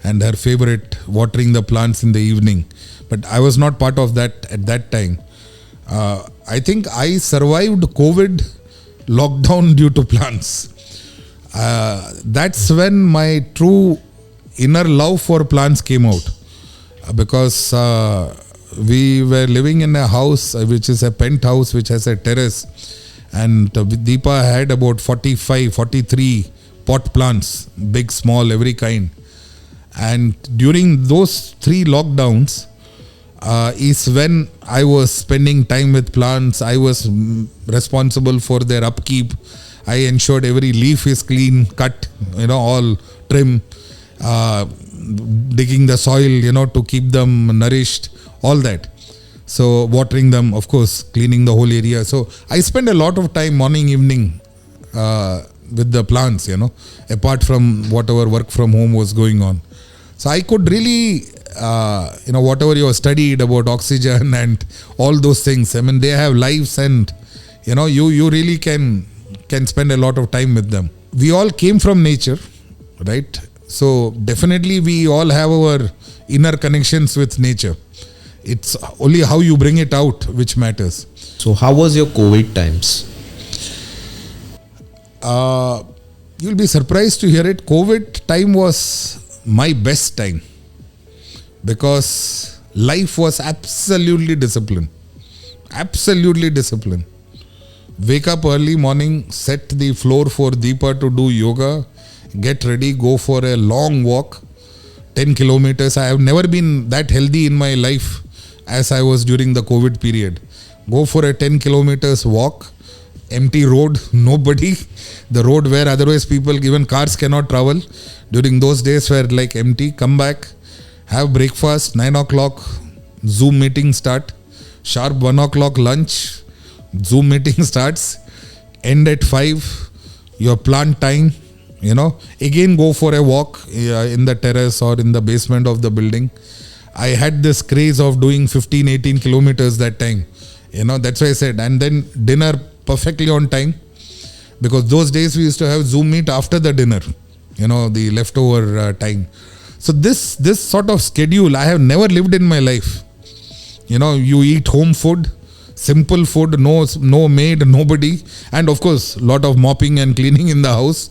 and her favorite watering the plants in the evening. But I was not part of that at that time. I think I survived COVID lockdown due to plants. That's when my true inner love for plants came out. Because we were living in a house which is a penthouse which has a terrace, and Deepa had about 43 pot plants, big, small, every kind. And during those 3 lockdowns is when I was spending time with plants. I was responsible for their upkeep. I ensured every leaf is clean, cut, all trim, digging the soil, to keep them nourished, all that. So watering them, of course, cleaning the whole area. So I spend a lot of time morning, evening with the plants, apart from whatever work from home was going on. So I could really, whatever you have studied about oxygen and all those things, they have lives, and You really can spend a lot of time with them. We all came from nature, right? So definitely we all have our inner connections with nature. It's only how you bring it out which matters. So how was your COVID times? You'll be surprised to hear it. COVID time was my best time because life was absolutely disciplined. Absolutely disciplined. Wake up early morning, set the floor for Deepa to do yoga, get ready, go for a long walk, 10 kilometers. I have never been that healthy in my life as I was during the COVID period. Go for a 10 kilometers walk, empty road, nobody. The road where otherwise people, even cars cannot travel. During those days were like empty. Come back, have breakfast, 9 o'clock, Zoom meeting start. Sharp 1 o'clock lunch, Zoom meeting starts. End at 5, your plant time, Again go for a walk in the terrace or in the basement of the building. I had this craze of doing 15, 18 kilometers that time. That's why I said. And then dinner perfectly on time. Because those days we used to have Zoom meet after the dinner, the leftover time. So this sort of schedule I have never lived in my life. You eat home food, simple food, no maid, nobody. And of course, lot of mopping and cleaning in the house,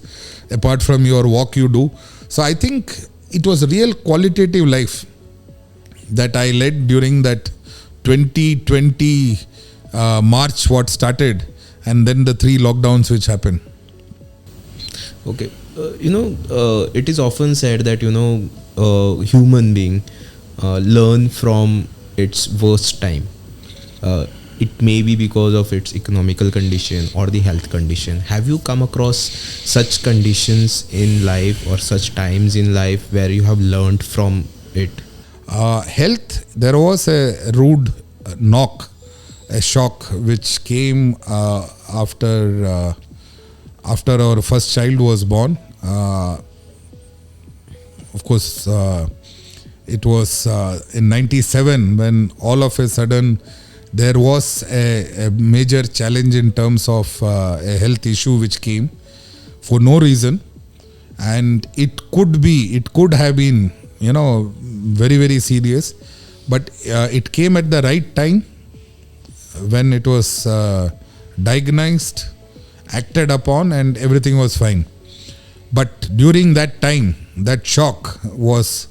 apart from your walk you do. So I think it was a real qualitative life that I led during that 2020 March what started, and then the 3 lockdowns which happened. Okay, it is often said that human being learn from its worst time. It may be because of its economical condition or the health condition. Have you come across such conditions in life or such times in life where you have learned from it? Health, there was a rude knock, a shock which came after our first child was born. Of course, it was in 97 when all of a sudden there was a major challenge in terms of a health issue which came for no reason, and it could have been very, very serious, but it came at the right time when it was diagnosed, acted upon, and everything was fine. But during that time, that shock was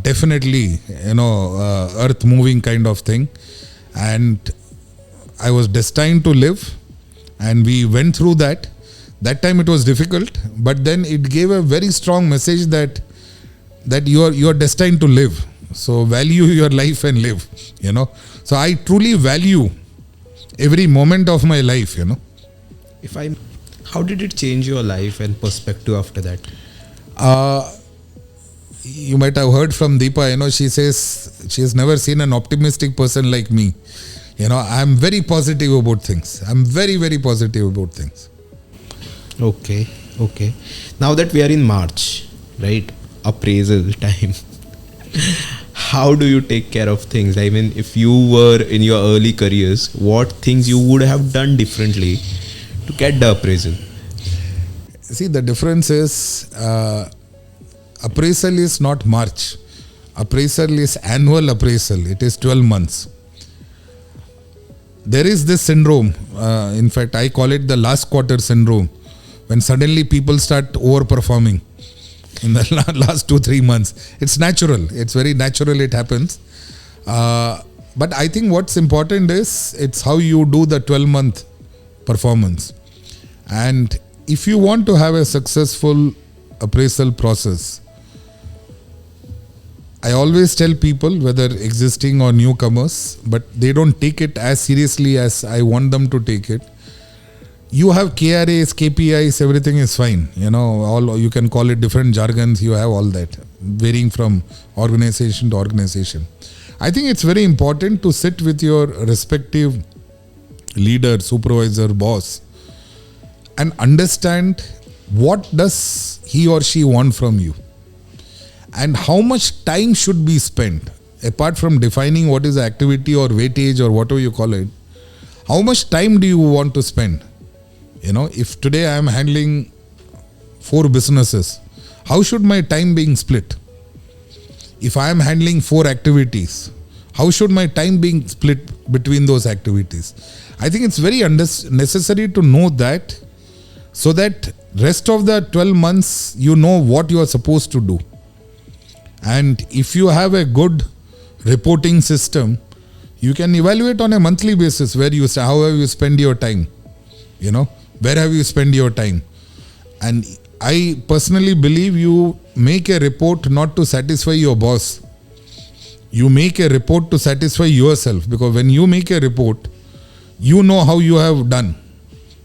definitely earth moving kind of thing, and I was destined to live, and we went through that. That time it was difficult, but then it gave a very strong message that you are destined to live. So value your life and live. So I truly value every moment of my life. How did it change your life and perspective after that? You might have heard from Deepa, she says she has never seen an optimistic person like me. I'm very positive about things. I'm very, very positive about things. Okay. Now that we are in March, right? Appraisal time. How do you take care of things? I mean, if you were in your early careers, what things you would have done differently to get the appraisal? See, the difference is appraisal is not March. Appraisal is annual appraisal. It is 12 months. There is this syndrome. In fact, I call it the last quarter syndrome, when suddenly people start overperforming in the last 2-3 months. It's natural. It's very natural. It happens. But I think what's important is it's how you do the 12-month performance. And if you want to have a successful appraisal process, I always tell people, whether existing or newcomers, but they don't take it as seriously as I want them to take it. You have KRAs, KPIs, everything is fine. All you can call it different jargons. You have all that, varying from organization to organization. I think it's very important to sit with your respective leader, supervisor, boss, and understand what does he or she want from you, and how much time should be spent. Apart from defining what is the activity or weightage or whatever you call it, How much time do you want to spend? If today I am handling 4 businesses, how should my time being split? If I am handling 4 activities, how should my time being split between those activities? I think it's very necessary to know that, so that rest of the 12 months you know what you are supposed to do. And if you have a good reporting system, you can evaluate on a monthly basis where you say, how have you spent your time? Where have you spent your time? And I personally believe you make a report not to satisfy your boss. You make a report to satisfy yourself, because when you make a report, you know how you have done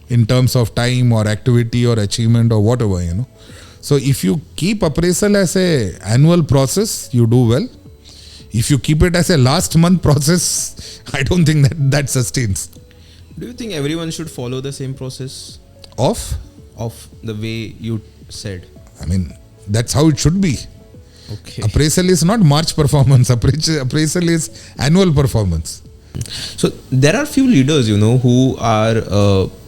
in terms of time or activity or achievement or whatever, So if you keep appraisal as a annual process, you do well. If you keep it as a last month process, I don't think that sustains. Do you think everyone should follow the same process Of the way you said? I mean, that's how it should be. Okay. Appraisal is not March performance. Appraisal is annual performance. So there are few leaders, who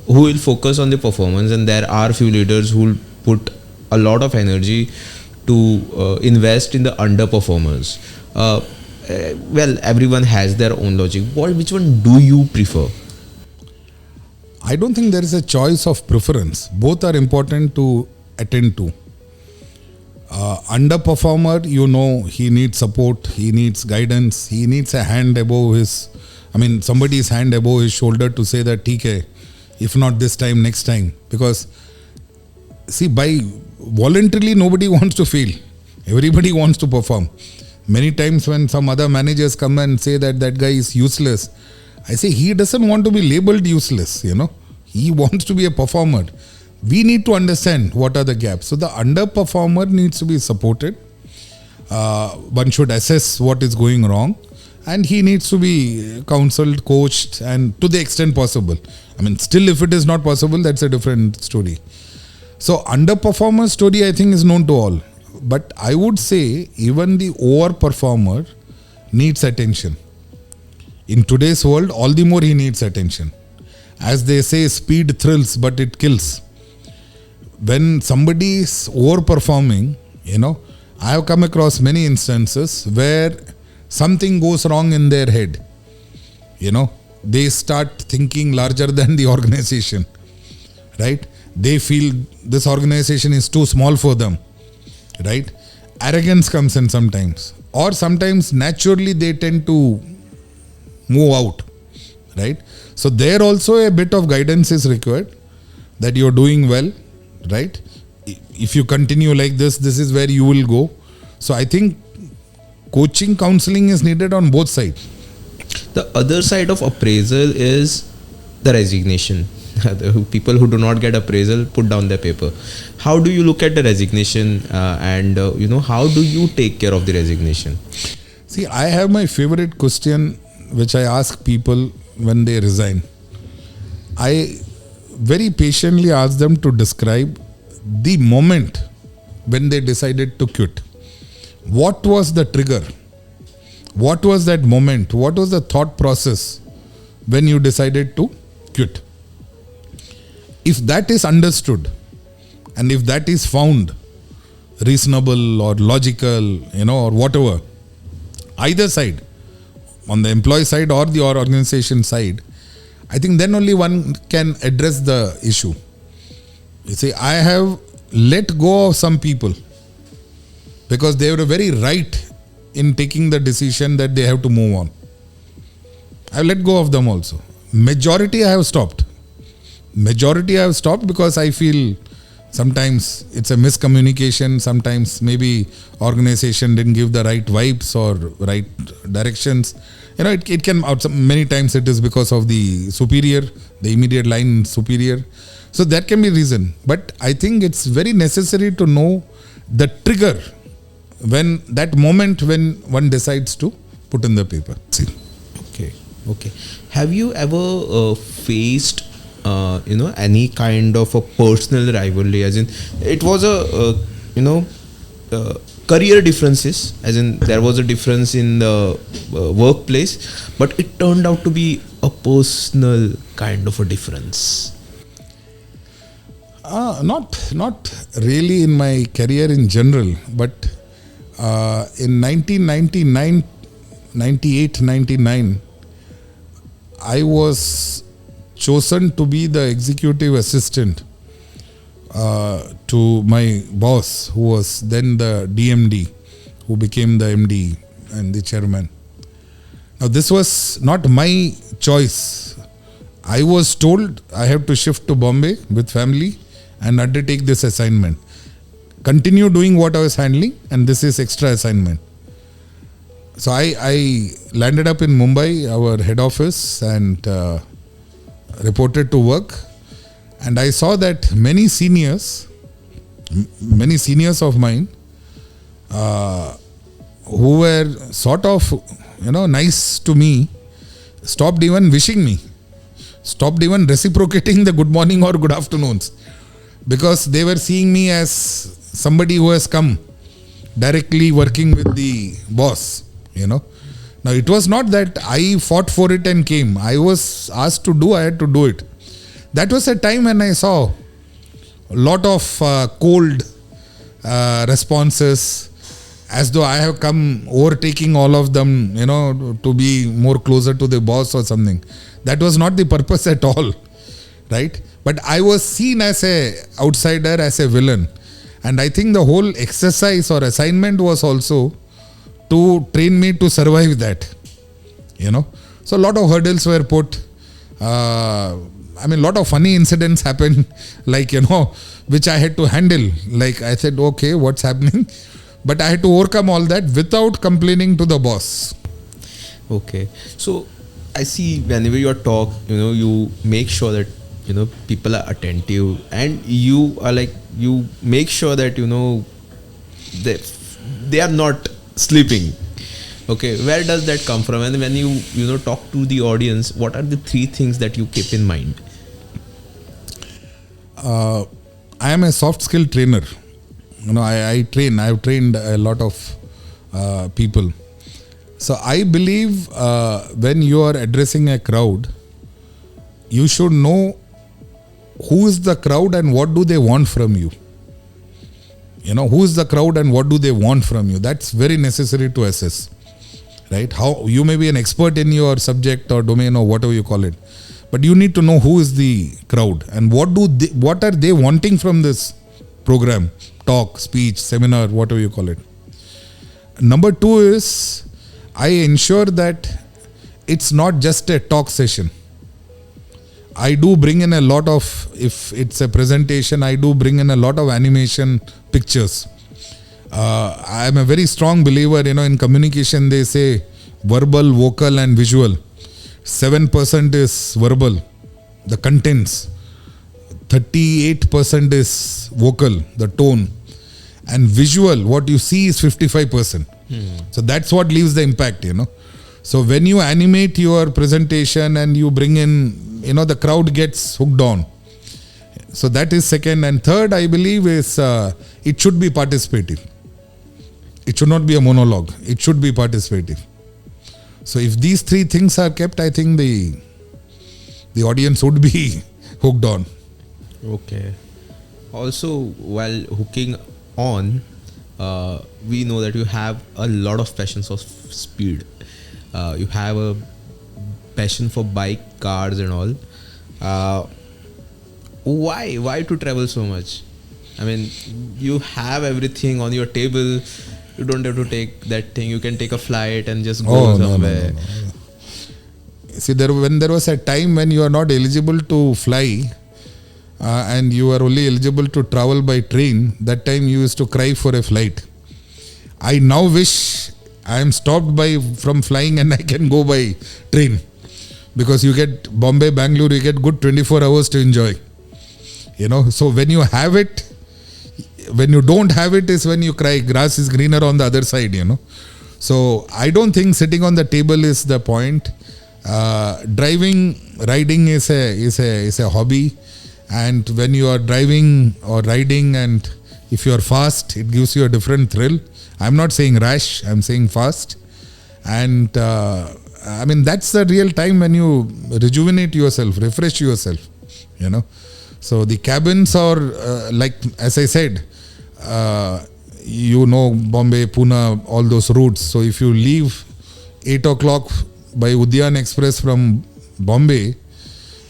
will focus on the performance, and there are few leaders who will put a lot of energy to invest in the underperformers. Well, everyone has their own logic. Which one do you prefer? I don't think there is a choice of preference. Both are important to attend to. Underperformer, he needs support, he needs guidance, he needs a hand above somebody's hand above his shoulder to say that, okay, if not this time, next time. Because, by voluntarily nobody wants to fail. Everybody wants to perform. Many times when some other managers come and say that guy is useless, I say he doesn't want to be labeled useless, He wants to be a performer. We need to understand what are the gaps. So the underperformer needs to be supported. One should assess what is going wrong, and he needs to be counseled, coached, and to the extent possible. Still if it is not possible, that's a different story. So underperformer story, I think, is known to all. But I would say even the overperformer needs attention. In today's world, all the more he needs attention. As they say, speed thrills, but it kills. When somebody is overperforming, I have come across many instances where something goes wrong in their head. They start thinking larger than the organization, right? They feel this organization is too small for them, right? Arrogance comes in sometimes. Or sometimes naturally they tend to move out, right? So there also a bit of guidance is required, that you're doing well, right? If you continue like this is where you will go. So I think coaching, counseling is needed on both sides. The other side of appraisal is the resignation. The people who do not get appraisal put down their paper. How do you look at the resignation, and how do you take care of the resignation? See, I have my favorite question which I ask people when they resign. I very patiently ask them to describe the moment when they decided to quit. What was the trigger? What was that moment? What was the thought process when you decided to quit? If that is understood, and if that is found reasonable or logical, or whatever, either side, on the employee side or the organization side, I think then only one can address the issue. You see, I have let go of some people because they were very right in taking the decision that they have to move on. I have let go of them also. Majority I have stopped because I feel sometimes it's a miscommunication. Sometimes maybe organization didn't give the right vibes or right directions. It can, many times it is because of the superior, the immediate line superior. So that can be reason. But I think it's very necessary to know the trigger, when that moment when one decides to put in the paper. See. Okay. Have you ever faced any kind of a personal rivalry, as in it was career differences, as in there was a difference in the workplace, but it turned out to be a personal kind of a difference? Not really in my career in general, but in 1999, 98, 99, I was chosen to be the executive assistant to my boss, who was then the DMD, who became the MD and the chairman. Now, this was not my choice. I was told I have to shift to Bombay with family and undertake this assignment. Continue doing what I was handling, and this is extra assignment. So I landed up in Mumbai, our head office, and reported to work. And I saw that many seniors of mine, who were sort of, nice to me, stopped even wishing me, stopped even reciprocating the good morning or good afternoons, because they were seeing me as somebody who has come directly working with the boss, Now, it was not that I fought for it and came. I was asked to do, I had to do it. That was a time when I saw a lot of cold responses, as though I have come overtaking all of them, to be more closer to the boss or something. That was not the purpose at all, right? But I was seen as a outsider, as a villain. And I think the whole exercise or assignment was also to train me to survive that, So a lot of hurdles were put. A lot of funny incidents happened, like, which I had to handle. Like, I said, okay, what's happening? But I had to overcome all that without complaining to the boss. Okay. So I see whenever you talk, you make sure that, people are attentive, and you are like, you make sure that, they are not sleeping. Okay. Where does that come from? And when you talk to the audience, what are the 3 things that you keep in mind? I am a soft skill trainer. I train. I have trained a lot of people. So I believe when you are addressing a crowd, you should know who is the crowd and what do they want from you. Who is the crowd and what do they want from you. That's very necessary to assess, right? How you may be an expert in your subject or domain or whatever you call it, but you need to know who is the crowd and what are they wanting from this program, talk, speech, seminar, whatever you call it. Number 2 is, I ensure that it's not just a talk session. I do bring in a lot of, if it's a presentation, I do bring in a lot of animation pictures. I am a very strong believer, in communication they say verbal, vocal and visual. 7% is verbal, the contents. 38% is vocal, the tone. And visual, what you see is 55%. So that's what leaves the impact, So when you animate your presentation and you bring in, the crowd gets hooked on. So that is second. And third, I believe, is it should be participative. It should not be a monologue. It should be participative. So if these 3 things are kept, I think the audience would be hooked on. Okay. Also, while hooking on, we know that you have a lot of passions of speed. You have a passion for bike, cars and all. Why to travel so much? You have everything on your table. You don't have to take that thing. You can take a flight and just go somewhere. No. See, when there was a time when you are not eligible to fly and you are only eligible to travel by train, that time you used to cry for a flight. I now wish I am stopped from flying and I can go by train, because you get Bombay, Bangalore, you get good 24 hours to enjoy. So when you have it, when you don't have it is when you cry, grass is greener on the other side, So I don't think sitting on the table is the point. Riding is a hobby, and when you are driving or riding, and if you are fast, it gives you a different thrill. I'm not saying rash, I'm saying fast. And I mean, that's the real time when you rejuvenate yourself, refresh yourself, you know. So the cabins are like, as I said, you know, Bombay, Pune, all those routes. So if you leave 8 o'clock by Udyan Express from Bombay,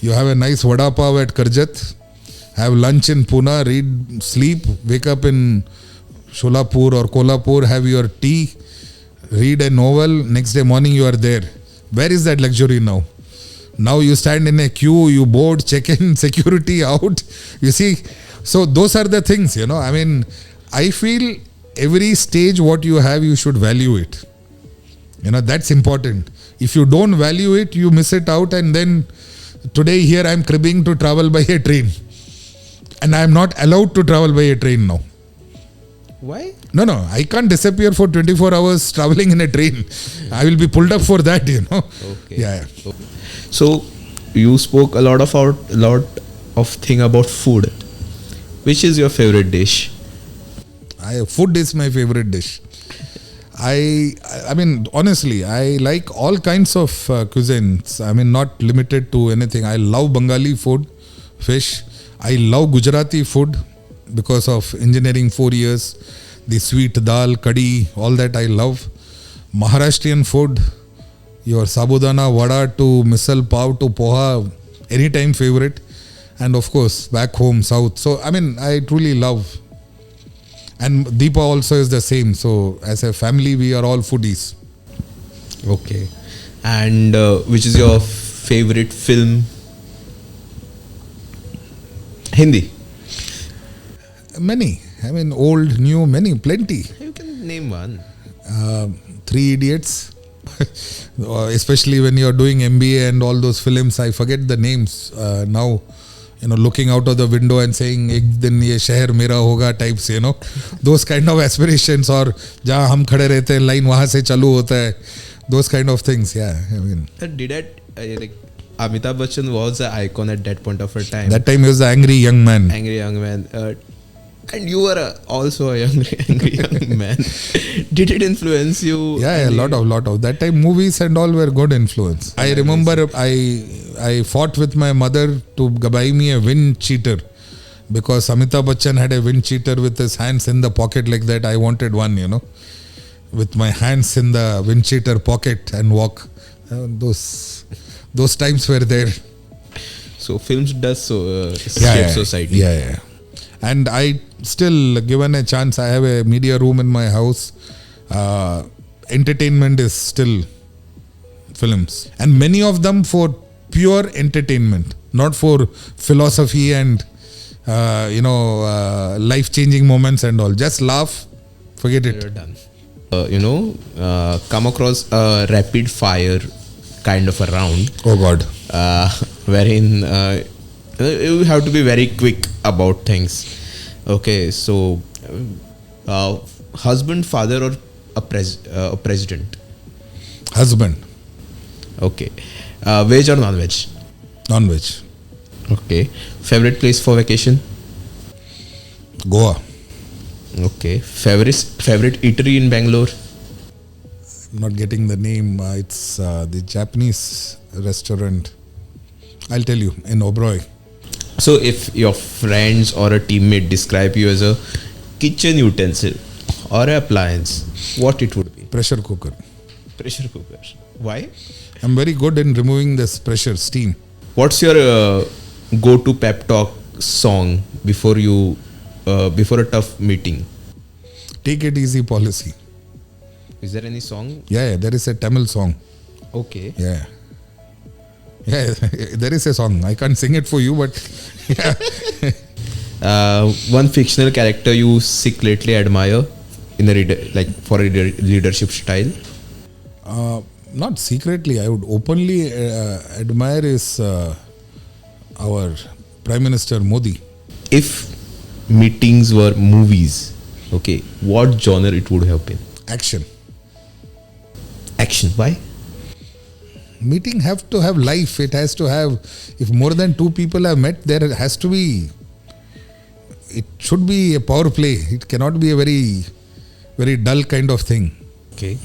you have a nice vada pav at Karjat, have lunch in Pune, read, sleep, wake up in Sholapur or Kolhapur, have your tea, read a novel, next day morning you are there. Where is that luxury now? Now you stand in a queue, you board, check in, security out. You see, so those are the things, you know. I mean, I feel every stage what you have, you should value it. You know, that's important. If you don't value it, you miss it out. And then today here I am cribbing to travel by a train. And I am not allowed to travel by a train now. Why? No, I can't disappear for 24 hours traveling in a train. I will be pulled up for that, you know. Okay. Yeah. So you spoke a lot of thing about food. Which is your favorite dish? Food is my favorite dish. I mean, honestly, I like all kinds of cuisines. I mean, not limited to anything. I love Bengali food, fish. I love Gujarati food because of engineering 4 years. The sweet dal, kadhi, all that I love. Maharashtrian food, your sabudana vada to misal pav to poha, anytime favorite. And of course, back home, south. So, I mean, I truly love. And Deepa also is the same. So, as a family, we are all foodies. Okay. And which is your favorite film? Hindi. Many. I mean, old, new, many, plenty. You can name one. 3 Idiots. Especially when you're doing MBA and all those films, I forget the names now. You know, looking out of the window and saying, "Ek din ye shahar mera hoga" types, you know, those kind of aspirations, or "Jahan hum khade rehte hain, line wahan se chalu hota hai," those kind of things. Yeah, I mean, Like Amitabh Bachchan was an icon at that point of a time. that time he was the angry young man. Angry young man. And you were also a angry young man. Did it influence you? Yeah, a lot of that time movies and all were good influence. I remember I fought with my mother to buy me a wind cheater because Amitabh Bachchan had a wind cheater with his hands in the pocket like that. I wanted one, you know, with my hands in the wind cheater pocket and walk. Those times were there. So films does shape society. Yeah. And I still, given a chance, I have a media room in my house. Entertainment is still films. And many of them for pure entertainment, not for philosophy and, life-changing moments and all. Just laugh, forget it. You're done. Come across a rapid fire kind of a round. Oh God. Wherein you have to be very quick about things. Okay, so husband, father, or a president? Husband. Okay. Veg or non-veg? Non-veg. Okay. Favorite place for vacation? Goa. Okay. Favorite eatery in Bangalore? Not getting the name. It's the Japanese restaurant. I'll tell you, in Oberoi. So if your friends or a teammate describe you as a kitchen utensil or an appliance, what it would be? Pressure cooker. Pressure cooker. Why? I'm very good in removing this pressure, steam. What's your go-to pep talk song before a tough meeting? Take it easy policy. Is there any song? Yeah, there is a Tamil song. Okay. Yeah, there is a song. I can't sing it for you, but yeah. One fictional character you secretly admire in for a leadership style? Not secretly. I would openly admire is our Prime Minister Modi. If meetings were movies, okay, what genre it would have been? Action. Action. Why? Meeting have to have life. It has to have, if more than 2 people have met, there has to be, it should be a power play. It cannot be a very, very dull kind of thing. Okay.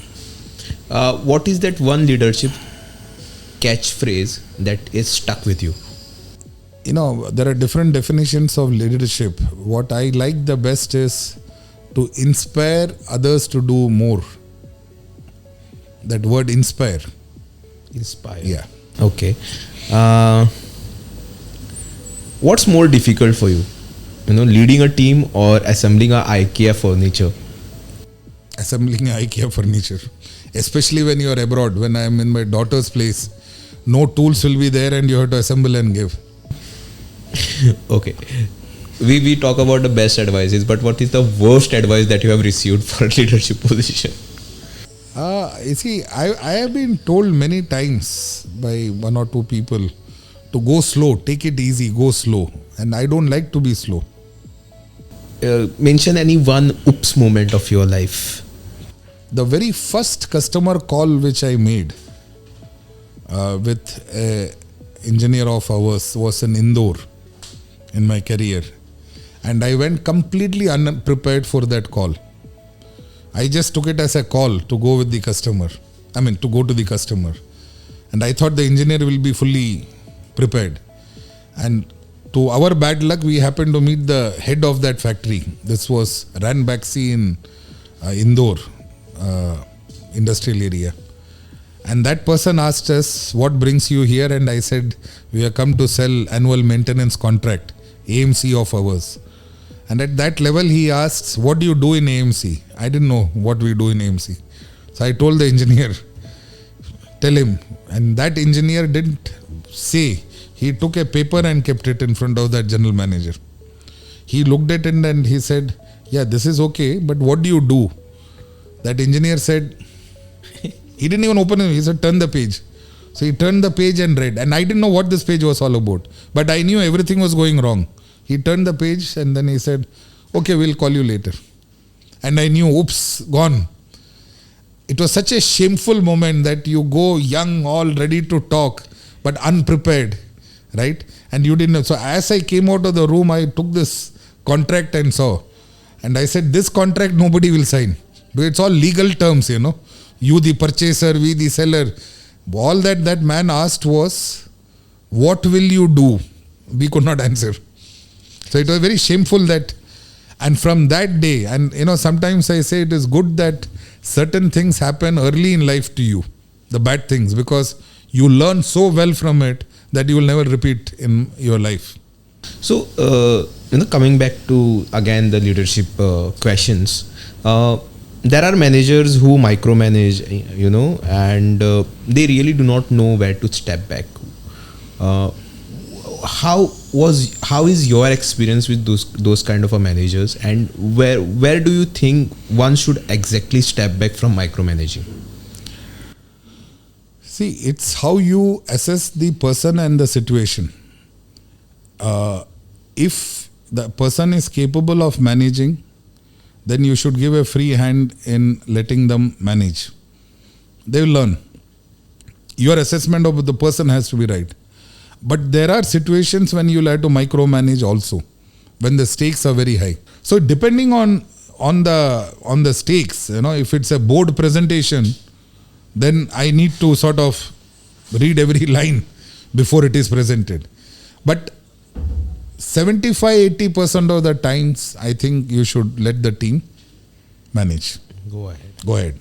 What is that one leadership catchphrase that is stuck with you? There are different definitions of leadership. What I like the best is to inspire others to do more. That word inspire. Inspire. Yeah. Okay. What's more difficult for you? Leading a team or assembling a IKEA furniture? Assembling IKEA furniture. Especially when you are abroad. When I am in my daughter's place, no tools will be there and you have to assemble and give. Okay. We talk about the best advices, but what is the worst advice that you have received for a leadership position? You see, I have been told many times by one or two people to go slow, take it easy, go slow. And I don't like to be slow. Mention any one oops moment of your life. The very first customer call which I made with an engineer of ours was in Indore in my career. And I went completely unprepared for that call. I just took it as a call to go with the customer. To go to the customer. And I thought the engineer will be fully prepared. And to our bad luck, we happened to meet the head of that factory. This was Ranbaxy in Indore industrial area. And that person asked us, what brings you here? And I said, we have come to sell annual maintenance contract, AMC of ours. And at that level, he asks, what do you do in AMC? I didn't know what we do in AMC. So I told the engineer, tell him. And that engineer didn't say. He took a paper and kept it in front of that general manager. He looked at it and he said, yeah, this is okay, but what do you do? That engineer said, he didn't even open it. He said, turn the page. So he turned the page and read. And I didn't know what this page was all about. But I knew everything was going wrong. He turned the page and then he said, okay, we'll call you later. And I knew, oops, gone. It was such a shameful moment that you go young, all ready to talk, but unprepared, right? And you didn't know. So as I came out of the room, I took this contract and saw. And I said, this contract nobody will sign. Because it's all legal terms, You the purchaser, we the seller. All that man asked was, what will you do? We could not answer. So it was very shameful that, and from that day, and sometimes I say it is good that certain things happen early in life to you, the bad things, because you learn so well from it that you will never repeat in your life. So, coming back to again the leadership questions, there are managers who micromanage, and they really do not know where to step back. How is your experience with those kind of managers, and where do you think one should exactly step back from micromanaging? See, it's how you assess the person and the situation. If the person is capable of managing, then you should give a free hand in letting them manage. They will learn. Your assessment of the person has to be right. But there are situations when you'll have to micromanage also, when the stakes are very high. So depending on the stakes, if it's a board presentation, then I need to sort of read every line before it is presented. But 75-80% of the times, I think you should let the team manage. Go ahead.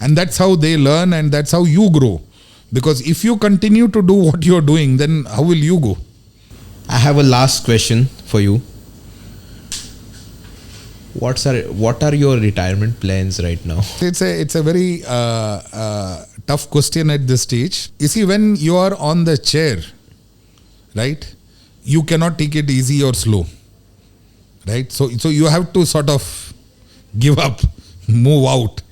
And that's how they learn and that's how you grow. Because if you continue to do what you're doing, then how will you go? I have a last question for you. What are your retirement plans right now? It's a very tough question at this stage. You see, when you are on the chair, right, you cannot take it easy or slow, right? So you have to sort of give up, move out,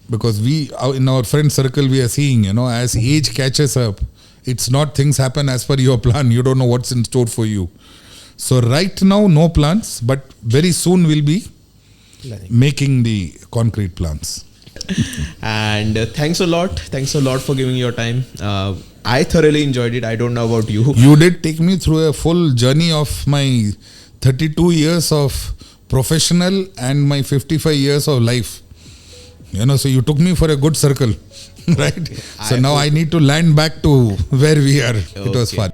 Because we, in our friend circle, we are seeing, as age catches up, it's not things happen as per your plan. You don't know what's in store for you. So right now, no plans, but very soon we'll be making the concrete plans. And thanks a lot. Thanks a lot for giving your time. I thoroughly enjoyed it. I don't know about you. You did take me through a full journey of my 32 years of professional and my 55 years of life. So you took me for a good circle, right? So now I need to land back to where we are. It was fun.